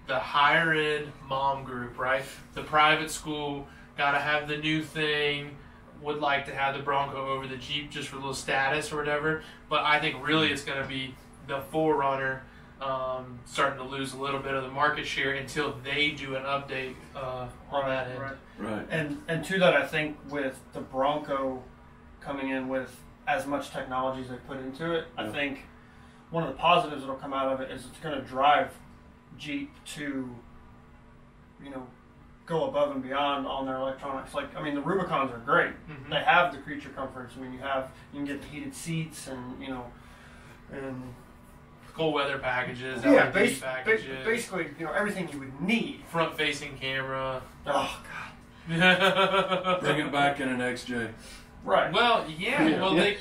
the higher end mom group, right? The private school, gotta have the new thing, would like to have the Bronco over the Jeep just for a little status or whatever. But I think really it's going to be the 4Runner starting to lose a little bit of the market share until they do an update on that end. Right. And to that, I think with the Bronco coming in with as much technology as they put into it, I think one of the positives that'll come out of it is it's going to drive Jeep to, you know, go above and beyond on their electronics. Like, I mean, the Rubicons are great. Mm-hmm. They have the creature comforts. I mean, you can get the heated seats and, you know, and cold weather packages, packages. Basically, you know, everything you would need. Front facing camera. Oh God. Bring it back in an XJ. Right. Well, yeah. Well, they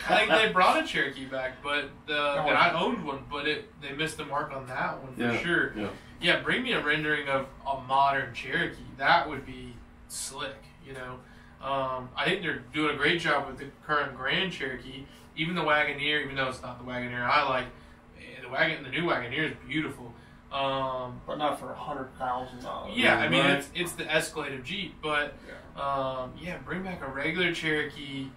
brought a Cherokee back, but and I owned one, but they missed the mark on that one for sure. Yeah. Bring me a rendering of a modern Cherokee. That would be slick. You know, I think they're doing a great job with the current Grand Cherokee. Even the Wagoneer, even though it's not the Wagoneer I like, the new Wagoneer is beautiful. But not for $100,000. Yeah, I mean it's the Escalade of Jeep, but bring back a regular Cherokee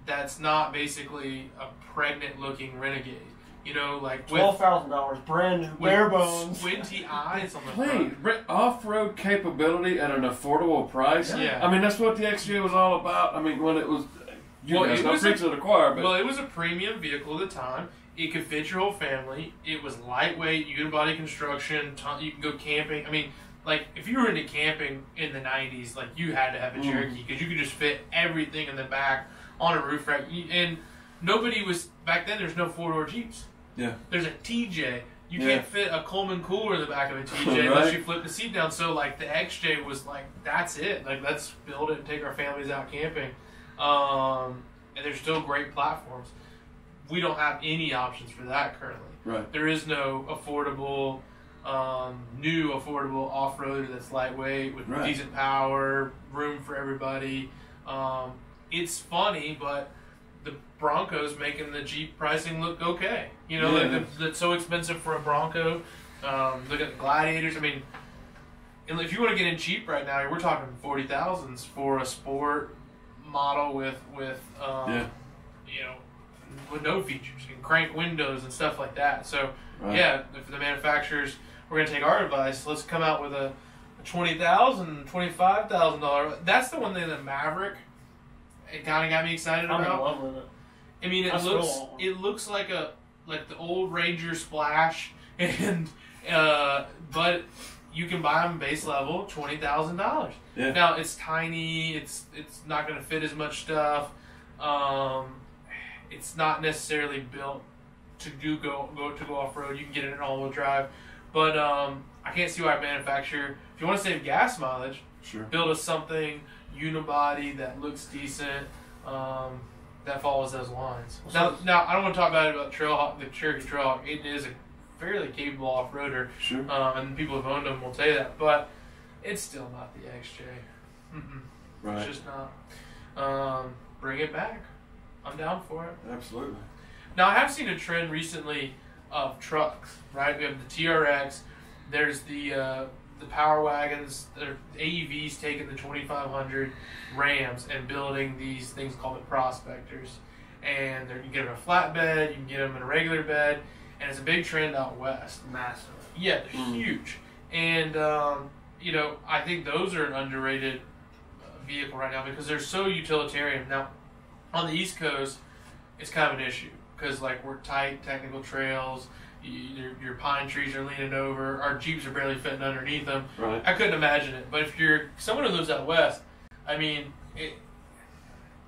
that's not basically a pregnant-looking Renegade. You know, like $12,000, brand new, bare bones, squinty eyes on the front. Off-road capability at an affordable price. Yeah. I mean that's what the XJ was all about. I mean when it was, it was a premium vehicle at the time. It could fit your whole family. It was lightweight, unibody construction. You can go camping. I mean, like, if you were into camping in the 90s, like, you had to have a Cherokee because you could just fit everything in the back on a roof rack. And nobody was, back then, there's no four-door Jeeps. Yeah. There's a TJ. You can't fit a Coleman cooler in the back of a TJ unless you flip the seat down. So, like, the XJ was like, that's it. Like, let's build it and take our families out camping. And there's still great platforms. We don't have any options for that currently. Right. There is no affordable, new affordable off-roader that's lightweight with decent power, room for everybody. It's funny, but the Bronco's making the Jeep pricing look okay. You know, that's so expensive for a Bronco. Look at the Gladiators. I mean, if you want to get in cheap right now, we're talking 40,000s for a sport model with you know, with no features and crank windows and stuff like that. So if the manufacturers, we're going to take our advice, let's come out with a $20,000, $25,000. That's the one thing that Maverick, it kind of got me excited about. I'm in love with it. I mean, it looks like the old Ranger Splash, and but you can buy them base level, $20,000. Yeah. Now it's tiny. It's not going to fit as much stuff. It's not necessarily built to go off road. You can get it in all-wheel drive, but I can't see why a manufacturer, if you want to save gas mileage, build us something unibody that looks decent, that follows those lines. Now I don't want to talk about Trailhawk, the Cherokee Trailhawk. It is a fairly capable off-roader, and people who've owned them will tell you that, but it's still not the XJ. Right. It's just not. Bring it back. I'm down for it. Absolutely. Now, I have seen a trend recently. of trucks, right? We have the TRX. There's the Power Wagons. The AEVs taking the 2500 Rams and building these things called the Prospectors. And you can get them in a flatbed, you can get them in a regular bed, and it's a big trend out west. Massive. Yeah, they're huge. And, you know, I think those are an underrated vehicle right now because they're so utilitarian. Now, on the East Coast, it's kind of an issue because, like, we're tight technical trails. Your pine trees are leaning over. Our Jeeps are barely fitting underneath them. Right. I couldn't imagine it. But if you're someone who lives out west, I mean,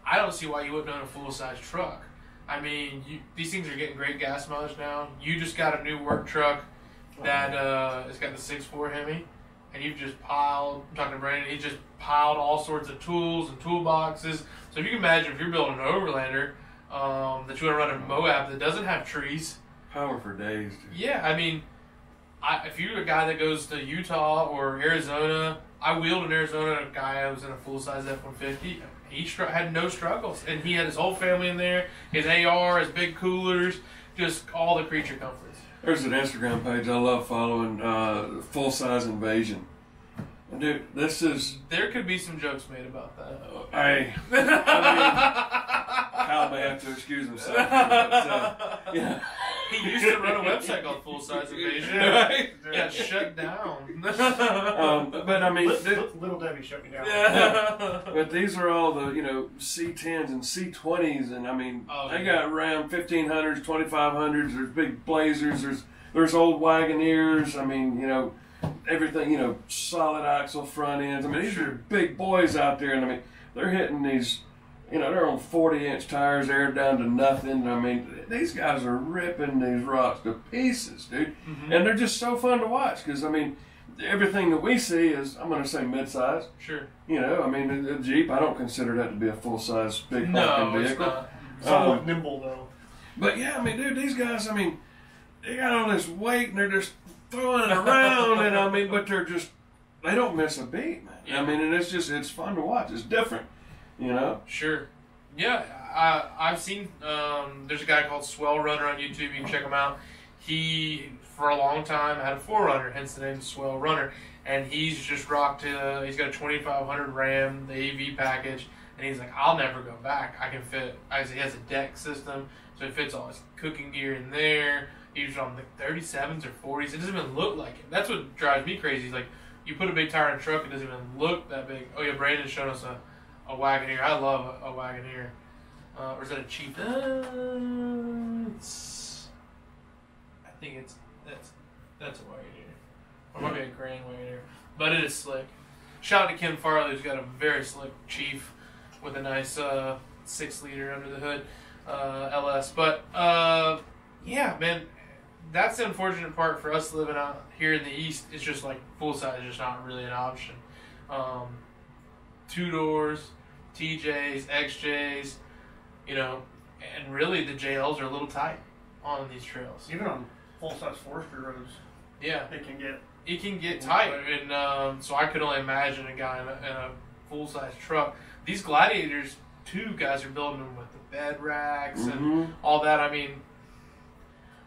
I don't see why you wouldn't own a full-size truck. I mean, these things are getting great gas mileage now. You just got a new work truck that has got the 6.4 Hemi, and you've just piled, I'm talking to Brandon, he just piled all sorts of tools and toolboxes. So if you can imagine if you're building an Overlander that you want to run in Moab that doesn't have trees. Power for days, dude. Yeah, I mean, if you're a guy that goes to Utah or Arizona, I wheeled in Arizona a guy that was in a full-size F-150. He had no struggles, and he had his whole family in there, his AR, his big coolers, just all the creature comforts. There's an Instagram page I love following, Full Size Invasion. And dude, this is... There could be some jokes made about that. I mean, Kyle may have to excuse himself. But, yeah. He used to run a website called Full Size Invasion. Right? Got shut down. But I mean... Little Debbie shut me down. Yeah. But these are all the, you know, C10s and C20s, and I mean, they got Ram 1500s, 2500s, there's big Blazers, there's old Wagoneers, I mean, you know, everything, you know, solid axle front ends. I mean, these are big boys out there, and I mean, they're hitting these, you know, they're on 40-inch tires, they're down to nothing. I mean, these guys are ripping these rocks to pieces, dude. Mm-hmm. And they're just so fun to watch, because, I mean, everything that we see is, I'm going to say mid-size. Sure. You know, I mean, a Jeep, I don't consider that to be a full-size big hulking vehicle. It's not. Somewhat nimble, though. But yeah, I mean, dude, these guys, I mean, they got all this weight and they're just throwing it around, and I mean, but they don't miss a beat, man. Yeah. I mean, and it's fun to watch. It's different, you know? Sure. Yeah, I've seen, there's a guy called Swell Runner on YouTube. You can check him out. He, for a long time, had a 4Runner, hence the name Swell Runner. And he's just rocked, he's got a 2500 Ram, the AV package. And he's like, I'll never go back. I can fit, he has a deck system, so he fits all his cooking gear in there. He's on the 37s or 40s. It doesn't even look like it. That's what drives me crazy. He's like, you put a big tire in a truck, it doesn't even look that big. Oh yeah, Brandon's showing us a Wagoneer. I love a Wagoneer. Or is that a Jeep? I think that's a Wagoneer. Or maybe a Grand Wagoneer. But it is slick. Shout out to Ken Farley, who's got a very slick Chief with a nice 6-liter under the hood LS. But yeah, man, that's the unfortunate part for us living out here in the East. It's just like full size is just not really an option. 2 doors, TJs, XJs, you know, and really the JLs are a little tight on these trails. Even on full-size forestry roads, yeah, it can get tight, and so I could only imagine a guy in a full-size truck. These Gladiators, too, guys are building them with the bed racks and all that. I mean,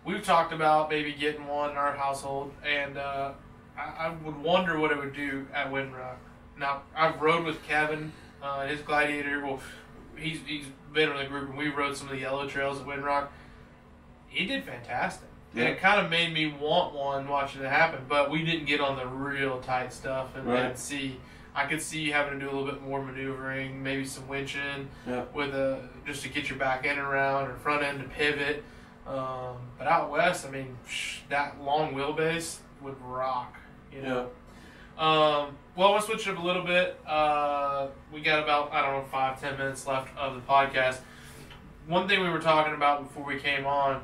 we've talked about maybe getting one in our household, and I would wonder what it would do at Windrock. Now, I've rode with Kevin, his Gladiator. Well, he's been in the group, and we rode some of the yellow trails at Windrock. He did fantastic. Yeah. And it kind of made me want one watching it happen, but we didn't get on the real tight stuff and see. I could see having to do a little bit more maneuvering, maybe some winching with just to get your back end around or front end to pivot. But out west, I mean, that long wheelbase would rock, you know. Well, we'll switch it up a little bit. We got about, 5-10 minutes left of the podcast. One thing we were talking about before we came on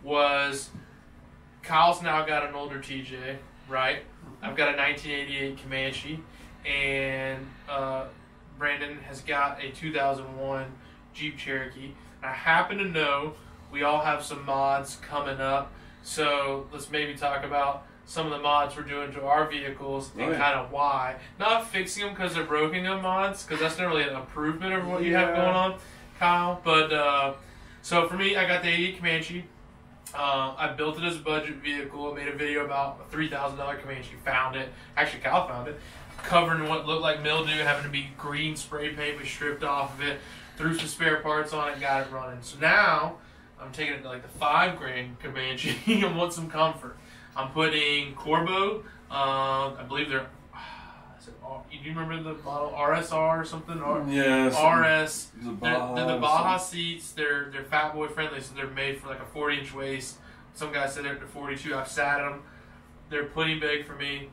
was Kyle's now got an older TJ, right? I've got a 1988 Comanche, and Brandon has got a 2001 Jeep Cherokee. I happen to know we all have some mods coming up, so let's maybe talk about some of the mods we're doing to our vehicles and kind of why. Not fixing them because they're broken them mods, because that's not really an improvement of what you have going on, Kyle. But so for me, I got the 88 Comanche. I built it as a budget vehicle. I made a video about a $3,000 Comanche. Found it. Actually, Kyle found it. Covered in what looked like mildew, having to be green spray paint. We stripped off of it, threw some spare parts on it, got it running. So now I'm taking it to like the $5,000 Comanche. I want some comfort. I'm putting Corbo. I believe they're. Do you remember the model RSR or something? Yes. RS. The They're the Baja seats. They're fat boy friendly, so they're made for like a 40-inch waist. Some guys said they're up to 42. I've sat them. They're plenty big for me.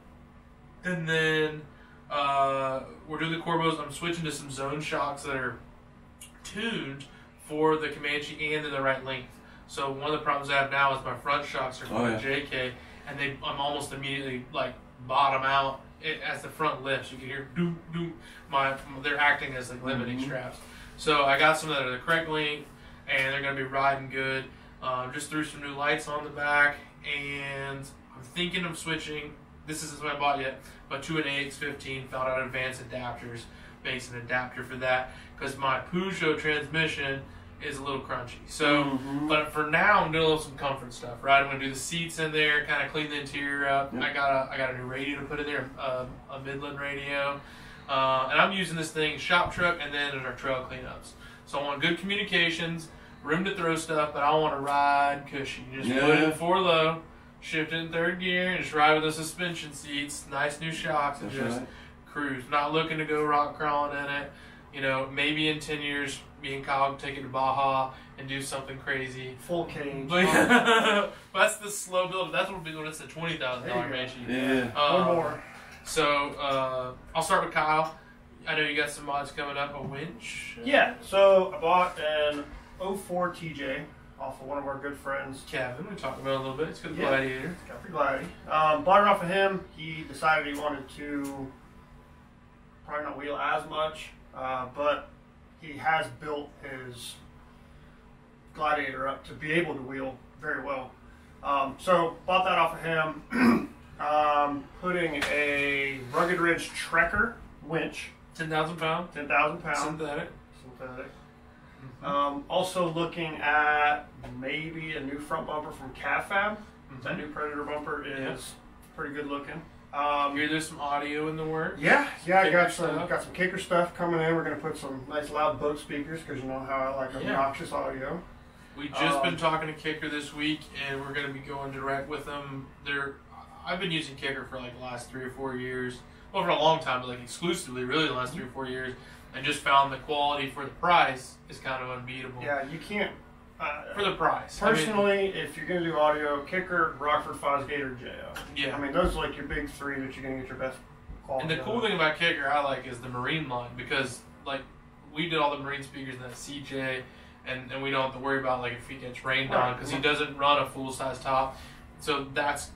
And then we're doing the Corbos. I'm switching to some zone shocks that are tuned for the Comanche and in the right length. So one of the problems I have now is my front shocks are going JK, and I'm almost immediately like bottom out as the front lifts. You can hear doop doop. They're acting as like limiting straps. So I got some that are the correct length, and they're gonna be riding good. Just threw some new lights on the back, and I'm thinking of switching. This isn't what I bought yet, but to an AX15. Found out Advanced Adapters makes an adapter for that because my Peugeot transmission is a little crunchy. So, but for now, I'm doing a little some comfort stuff, right? I'm gonna do the seats in there, kind of clean the interior up. I got a new radio to put in there, a Midland radio, and I'm using this thing shop truck and then in our trail cleanups. So I want good communications, room to throw stuff, but I want to ride cushy. You just put it in 4 low, shift it in 3rd gear, and just ride with the suspension seats, nice new shocks, and just cruise. Not looking to go rock crawling in it. You know, maybe in 10 years, me and Kyle can take it to Baja and do something crazy. Full cage. But that's the slow build. That's what when it's a $20,000 Comanche. Or more. So I'll start with Kyle. I know you got some mods coming up. A winch. Yeah. So I bought an 04 TJ off of one of our good friends, Kevin. We talked about it a little bit. It's good Gladiator. Got the Gladiator. Bought it off of him. He decided he wanted to probably not wheel as much, but he has built his Gladiator up to be able to wheel very well. So bought that off of him. Putting a Rugged Ridge Trekker winch. 10,000 pound. 10,000 pounds. Synthetic. Also looking at maybe a new front bumper from CAFab. That new Predator bumper is pretty good looking. Hear there's some audio in the works. I got some kicker stuff coming in. We're gonna put some nice loud boat speakers because you know how I like obnoxious audio. We just been talking to Kicker this week, and we're gonna be going direct with them. I've been using Kicker for like the last 3 or 4 years. Well, for a long time, but like exclusively, really the last 3 or 4 years, and just found the quality for the price is kind of unbeatable. Yeah, you can't. For the price. Personally, if you're going to do audio, Kicker, Rockford Fosgate, or JO. Yeah. I mean, those are like your big 3 that you're going to get your best quality. And the cool thing about Kicker I like is the Marine line, because like we did all the Marine speakers in that CJ, and we don't have to worry about like if he gets rained on, because he doesn't run a full size top. So that's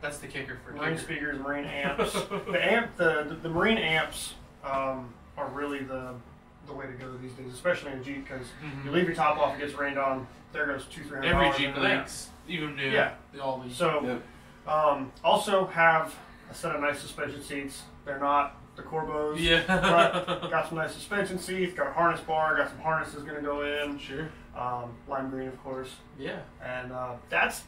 that's the Kicker for Marine Kicker. speakers, Marine amps. The Marine amps are really the way to go these days, especially in a Jeep, because you leave your top off, it gets rained on, there goes $200-300. Every Jeep leaks, even new. Yeah, they all leak. So, also have a set of nice suspension seats. They're not the Corbos. Yeah. But got some nice suspension seats. Got a harness bar. Got some harnesses going to go in. Sure. Lime green, of course. Yeah. And that's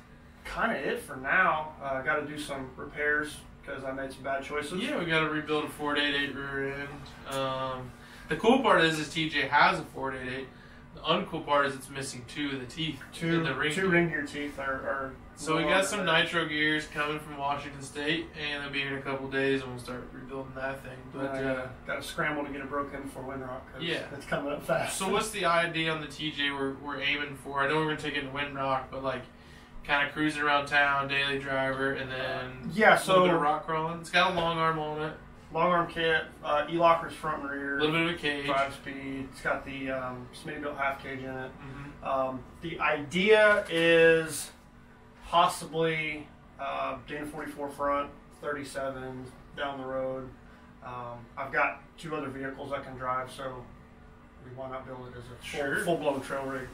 kind of it for now. Got to do some repairs because I made some bad choices. Yeah, we got to rebuild a 488 rear end. The cool part is TJ has a 488. The uncool part is it's missing 2 of the teeth. Two ring gear teeth are so we got some nitro gears coming from Washington State, and they'll be here in a couple days, and we'll start rebuilding that thing. But got to scramble to get it broken for Windrock. Yeah, it's coming up fast. So what's the idea on the TJ we're aiming for? I know we're gonna take it to Windrock, but like kind of cruising around town, daily driver, and then a little bit of rock crawling. It's got a long arm on it. Long arm kit, E-lockers front and rear. A little bit of a cage. 5-speed. It's got the Smitty built half cage in it. The idea is possibly Dana 44 front, 37 down the road. I've got 2 other vehicles I can drive, so why not build it as a full-blown trail rig.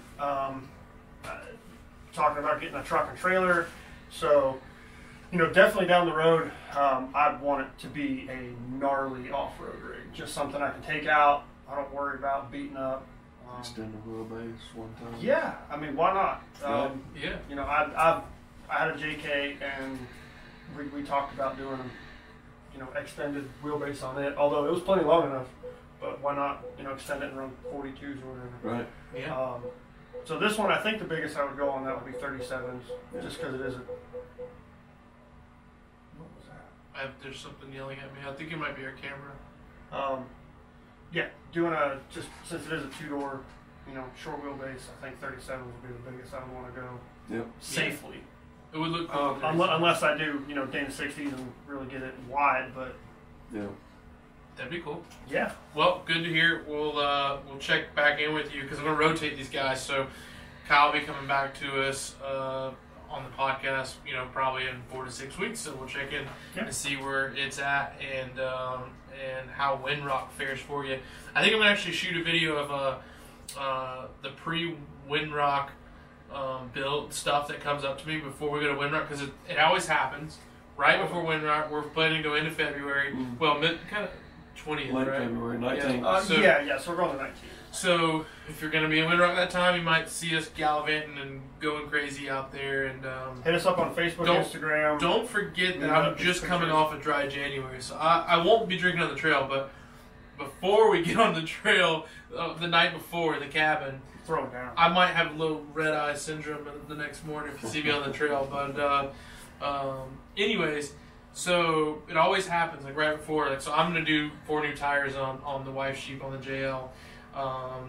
Talking about getting a truck and trailer, so definitely down the road, I'd want it to be a gnarly off-road rig. Just something I can take out. I don't worry about beating up. Extend the wheelbase one time. Yeah, I mean, why not? Yeah. You know, I had a JK, and we talked about doing, you know, extended wheelbase on it. Although it was plenty long enough, but why not? You know, extend it and run 42s or whatever. Right. Yeah. So this one, I think the biggest I would go on that would be 37s, Yeah. just because it is a. What was that? There's something yelling at me. I think it might be our camera. Yeah, doing just since it is a 2-door, you know, short wheelbase, I think 37s would be the biggest I would want to go Yep. safely. It would look cool. Unless I do, you know, Dana 60s and really get it wide, but Yeah. That'd be cool. yeah. Well, good to hear. We'll check back in with you because I'm gonna rotate these guys. So Kyle will be coming back to us on the podcast. You know, probably in 4 to 6 weeks. So we'll check in and see where it's at and how Windrock fares for you. I think I'm gonna actually shoot a video of the pre-Windrock build stuff that comes up to me before we go to Windrock because it always happens right before Windrock. We're planning to go into February. Well, kind of 20th, Late right? February, 19th. Yeah. So we're going to 19th. So if you're going to be in Windrock that time, you might see us gallivanting and going crazy out there. And hit us up on Facebook, Instagram. Don't forget that I'm just coming off a dry January, so I won't be drinking on the trail. But before we get on the trail, the night before the cabin, throw it down. I might have a little red eye syndrome the next morning if you see me on the trail. But anyways. So it always happens like right before. Like so, I'm gonna do 4 new tires on the wife's Jeep on the JL.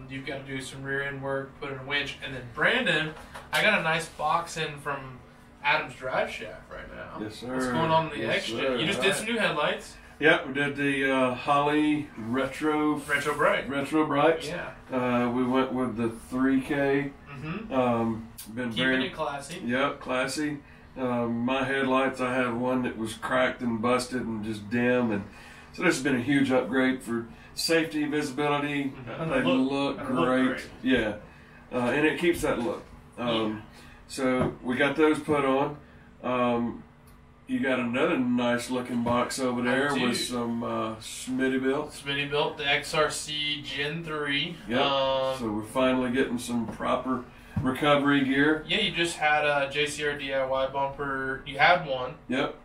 You've got to do some rear end work, put in a winch, and then Brandon, I got a nice box in from Adam's drive shaft right now. Yes, sir. What's going on in the Yes, X? sir. You just did some new headlights. Yeah, we did the Holly Retro Bright. Brights. Yeah. We went with the 3K. Mm-hmm. Been Keeping it classy. Yep, classy. My headlights, I have one that was cracked and busted and just dim, and so this has been a huge upgrade for safety, visibility. And They look great. Yeah, and it keeps that look. So we got those put on. You got another nice looking box over there with some Smitty built. Smitty built the XRC Gen 3. Yep. So we're finally getting some proper recovery gear. Yeah, you just had a JCR DIY bumper. You had one. Yep.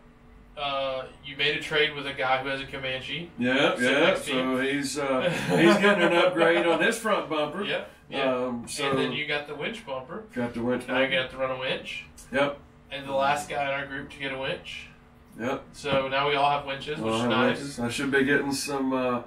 You made a trade with a guy who has a Comanche. Yeah. So he's getting an upgrade on his front bumper. Yep. And then you got the winch bumper. Got the winch. Now you got to run a winch. Yep. And the last guy in our group to get a winch. Yep. So now we all have winches, which is nice. Winches. I should be getting some.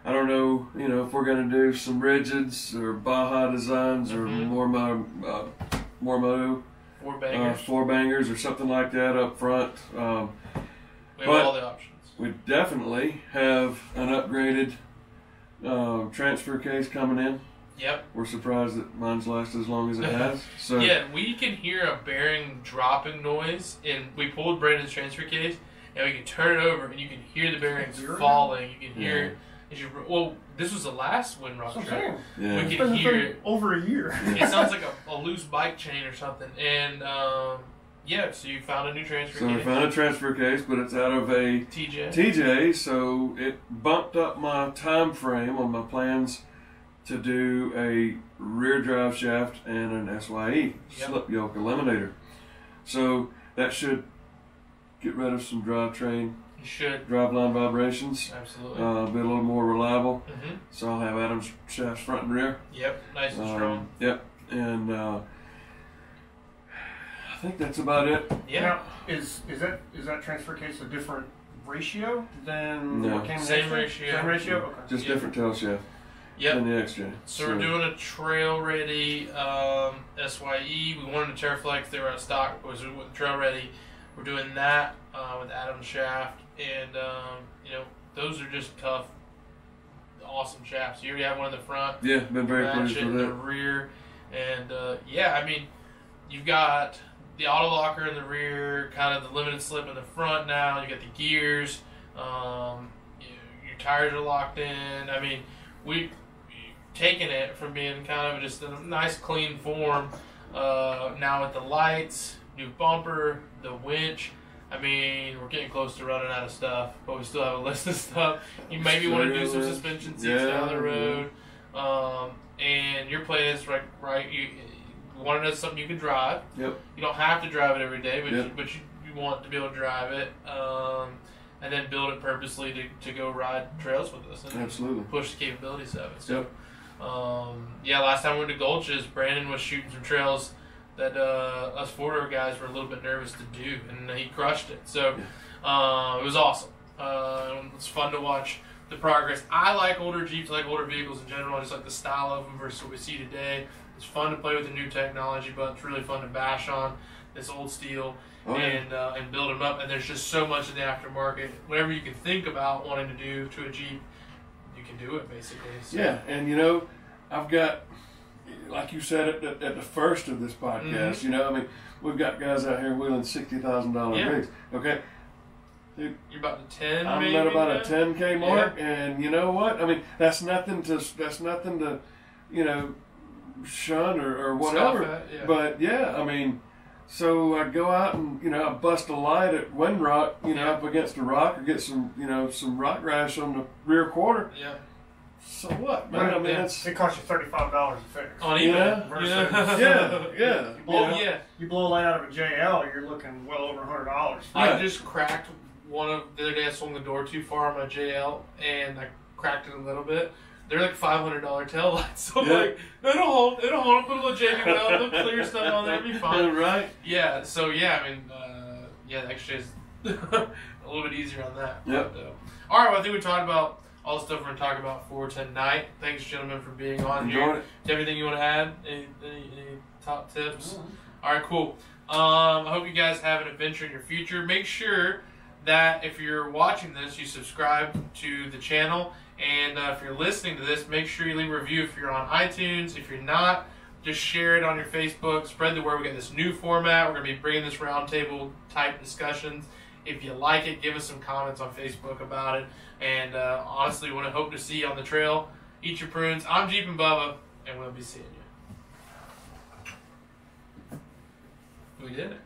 I don't know, if we're going to do some rigids or Baja designs or more moto. 4 bangers. 4 bangers or something like that up front. We have all the options. We definitely have an upgraded transfer case coming in. Yep. We're surprised that mine's lasted as long as it has. So yeah, we can hear a bearing dropping noise, and we pulled Brandon's transfer case, and we can turn it over, and you can hear the bearings falling. You can hear it. Well, this was the last Windrock trip. Yeah. We can hear it over a year. It sounds like a loose bike chain or something. And so you found a new transfer case. So we found a transfer case, but it's out of a TJ, so it bumped up my time frame on my plans to do a rear drive shaft and an SYE slip yoke eliminator. So that should get rid of some drivetrain. You should. Driveline vibrations. Absolutely. Be a little more reliable. Mm-hmm. So I'll have Adam's shafts front and rear. Yep, nice and strong. Yep, and I think that's about it. Yeah. Now, is that transfer case a different ratio than No. what came in Same the ratio. Same ratio? Okay. Just different tail shaft than the XJ. So we're doing a trail ready SYE. We wanted a Terraflex. They were out of stock. Was with trail ready. We're doing that with Adam's shaft, and those are just tough, awesome shafts. You already have one in the front. Yeah, been very pleased with the that. rear, and you've got the auto locker in the rear, kind of the limited slip in the front. Now you got the gears. Your tires are locked in. I mean, we've taken it from being kind of just a nice, clean form. Now with the lights, new bumper, the winch. I mean, we're getting close to running out of stuff, but we still have a list of stuff. You maybe want to do some suspension seats down the road. And your plan is right. You want to know something you can drive. Yep. You don't have to drive it every day, but Yep. you want to be able to drive it, and then build it purposely to go ride trails with us and Absolutely. push the capabilities of it. So, Yep. last time we went to Gulches, Brandon was shooting some trails that us four-door guys were a little bit nervous to do, and he crushed it. So it was awesome. It's fun to watch the progress. I like older Jeeps, I like older vehicles in general. I just like the style of them versus what we see today. It's fun to play with the new technology, but it's really fun to bash on this old steel and build them up. And there's just so much in the aftermarket. Whatever you can think about wanting to do to a Jeep, you can do it basically. So. Yeah, and I've got, like you said at the first of this podcast, we've got guys out here wheeling $60,000 rigs. Okay. You're about to 10. I'm maybe at about a now? 10K mark, and you know what? I mean, that's nothing to shun or whatever. Scoff at, yeah. But yeah, I mean, so I go out and I bust a light at Windrock, up against a rock, or get some rock rash on the rear quarter. Yeah. So what, man? I mean, it's It costs you $35 to fix. On eBay. yeah. You blow a light out of a JL, you're looking well over $100. I just cracked the other day I swung the door too far on my JL, and I cracked it a little bit. They're like $500 tail lights. So I'm like, it'll hold. Put a little JB well, a little clear stuff on there, it'll be fine. Right? Yeah, so I mean, actually it's a little bit easier on that. Yep. But, all right, well, I think we talked about all the stuff we're going to talk about for tonight. Thanks, gentlemen, for being on here. Enjoyed it. Do you have anything you want to add? Any top tips? All right, cool. I hope you guys have an adventure in your future. Make sure that if you're watching this, you subscribe to the channel. And if you're listening to this, make sure you leave a review if you're on iTunes. If you're not, just share it on your Facebook. Spread the word. We got this new format. We're going to be bringing this roundtable type discussions. If you like it, give us some comments on Facebook about it. And honestly, we want to hope to see you on the trail. Eat your prunes. I'm Jeepin Bubba, and we'll be seeing you. We did it.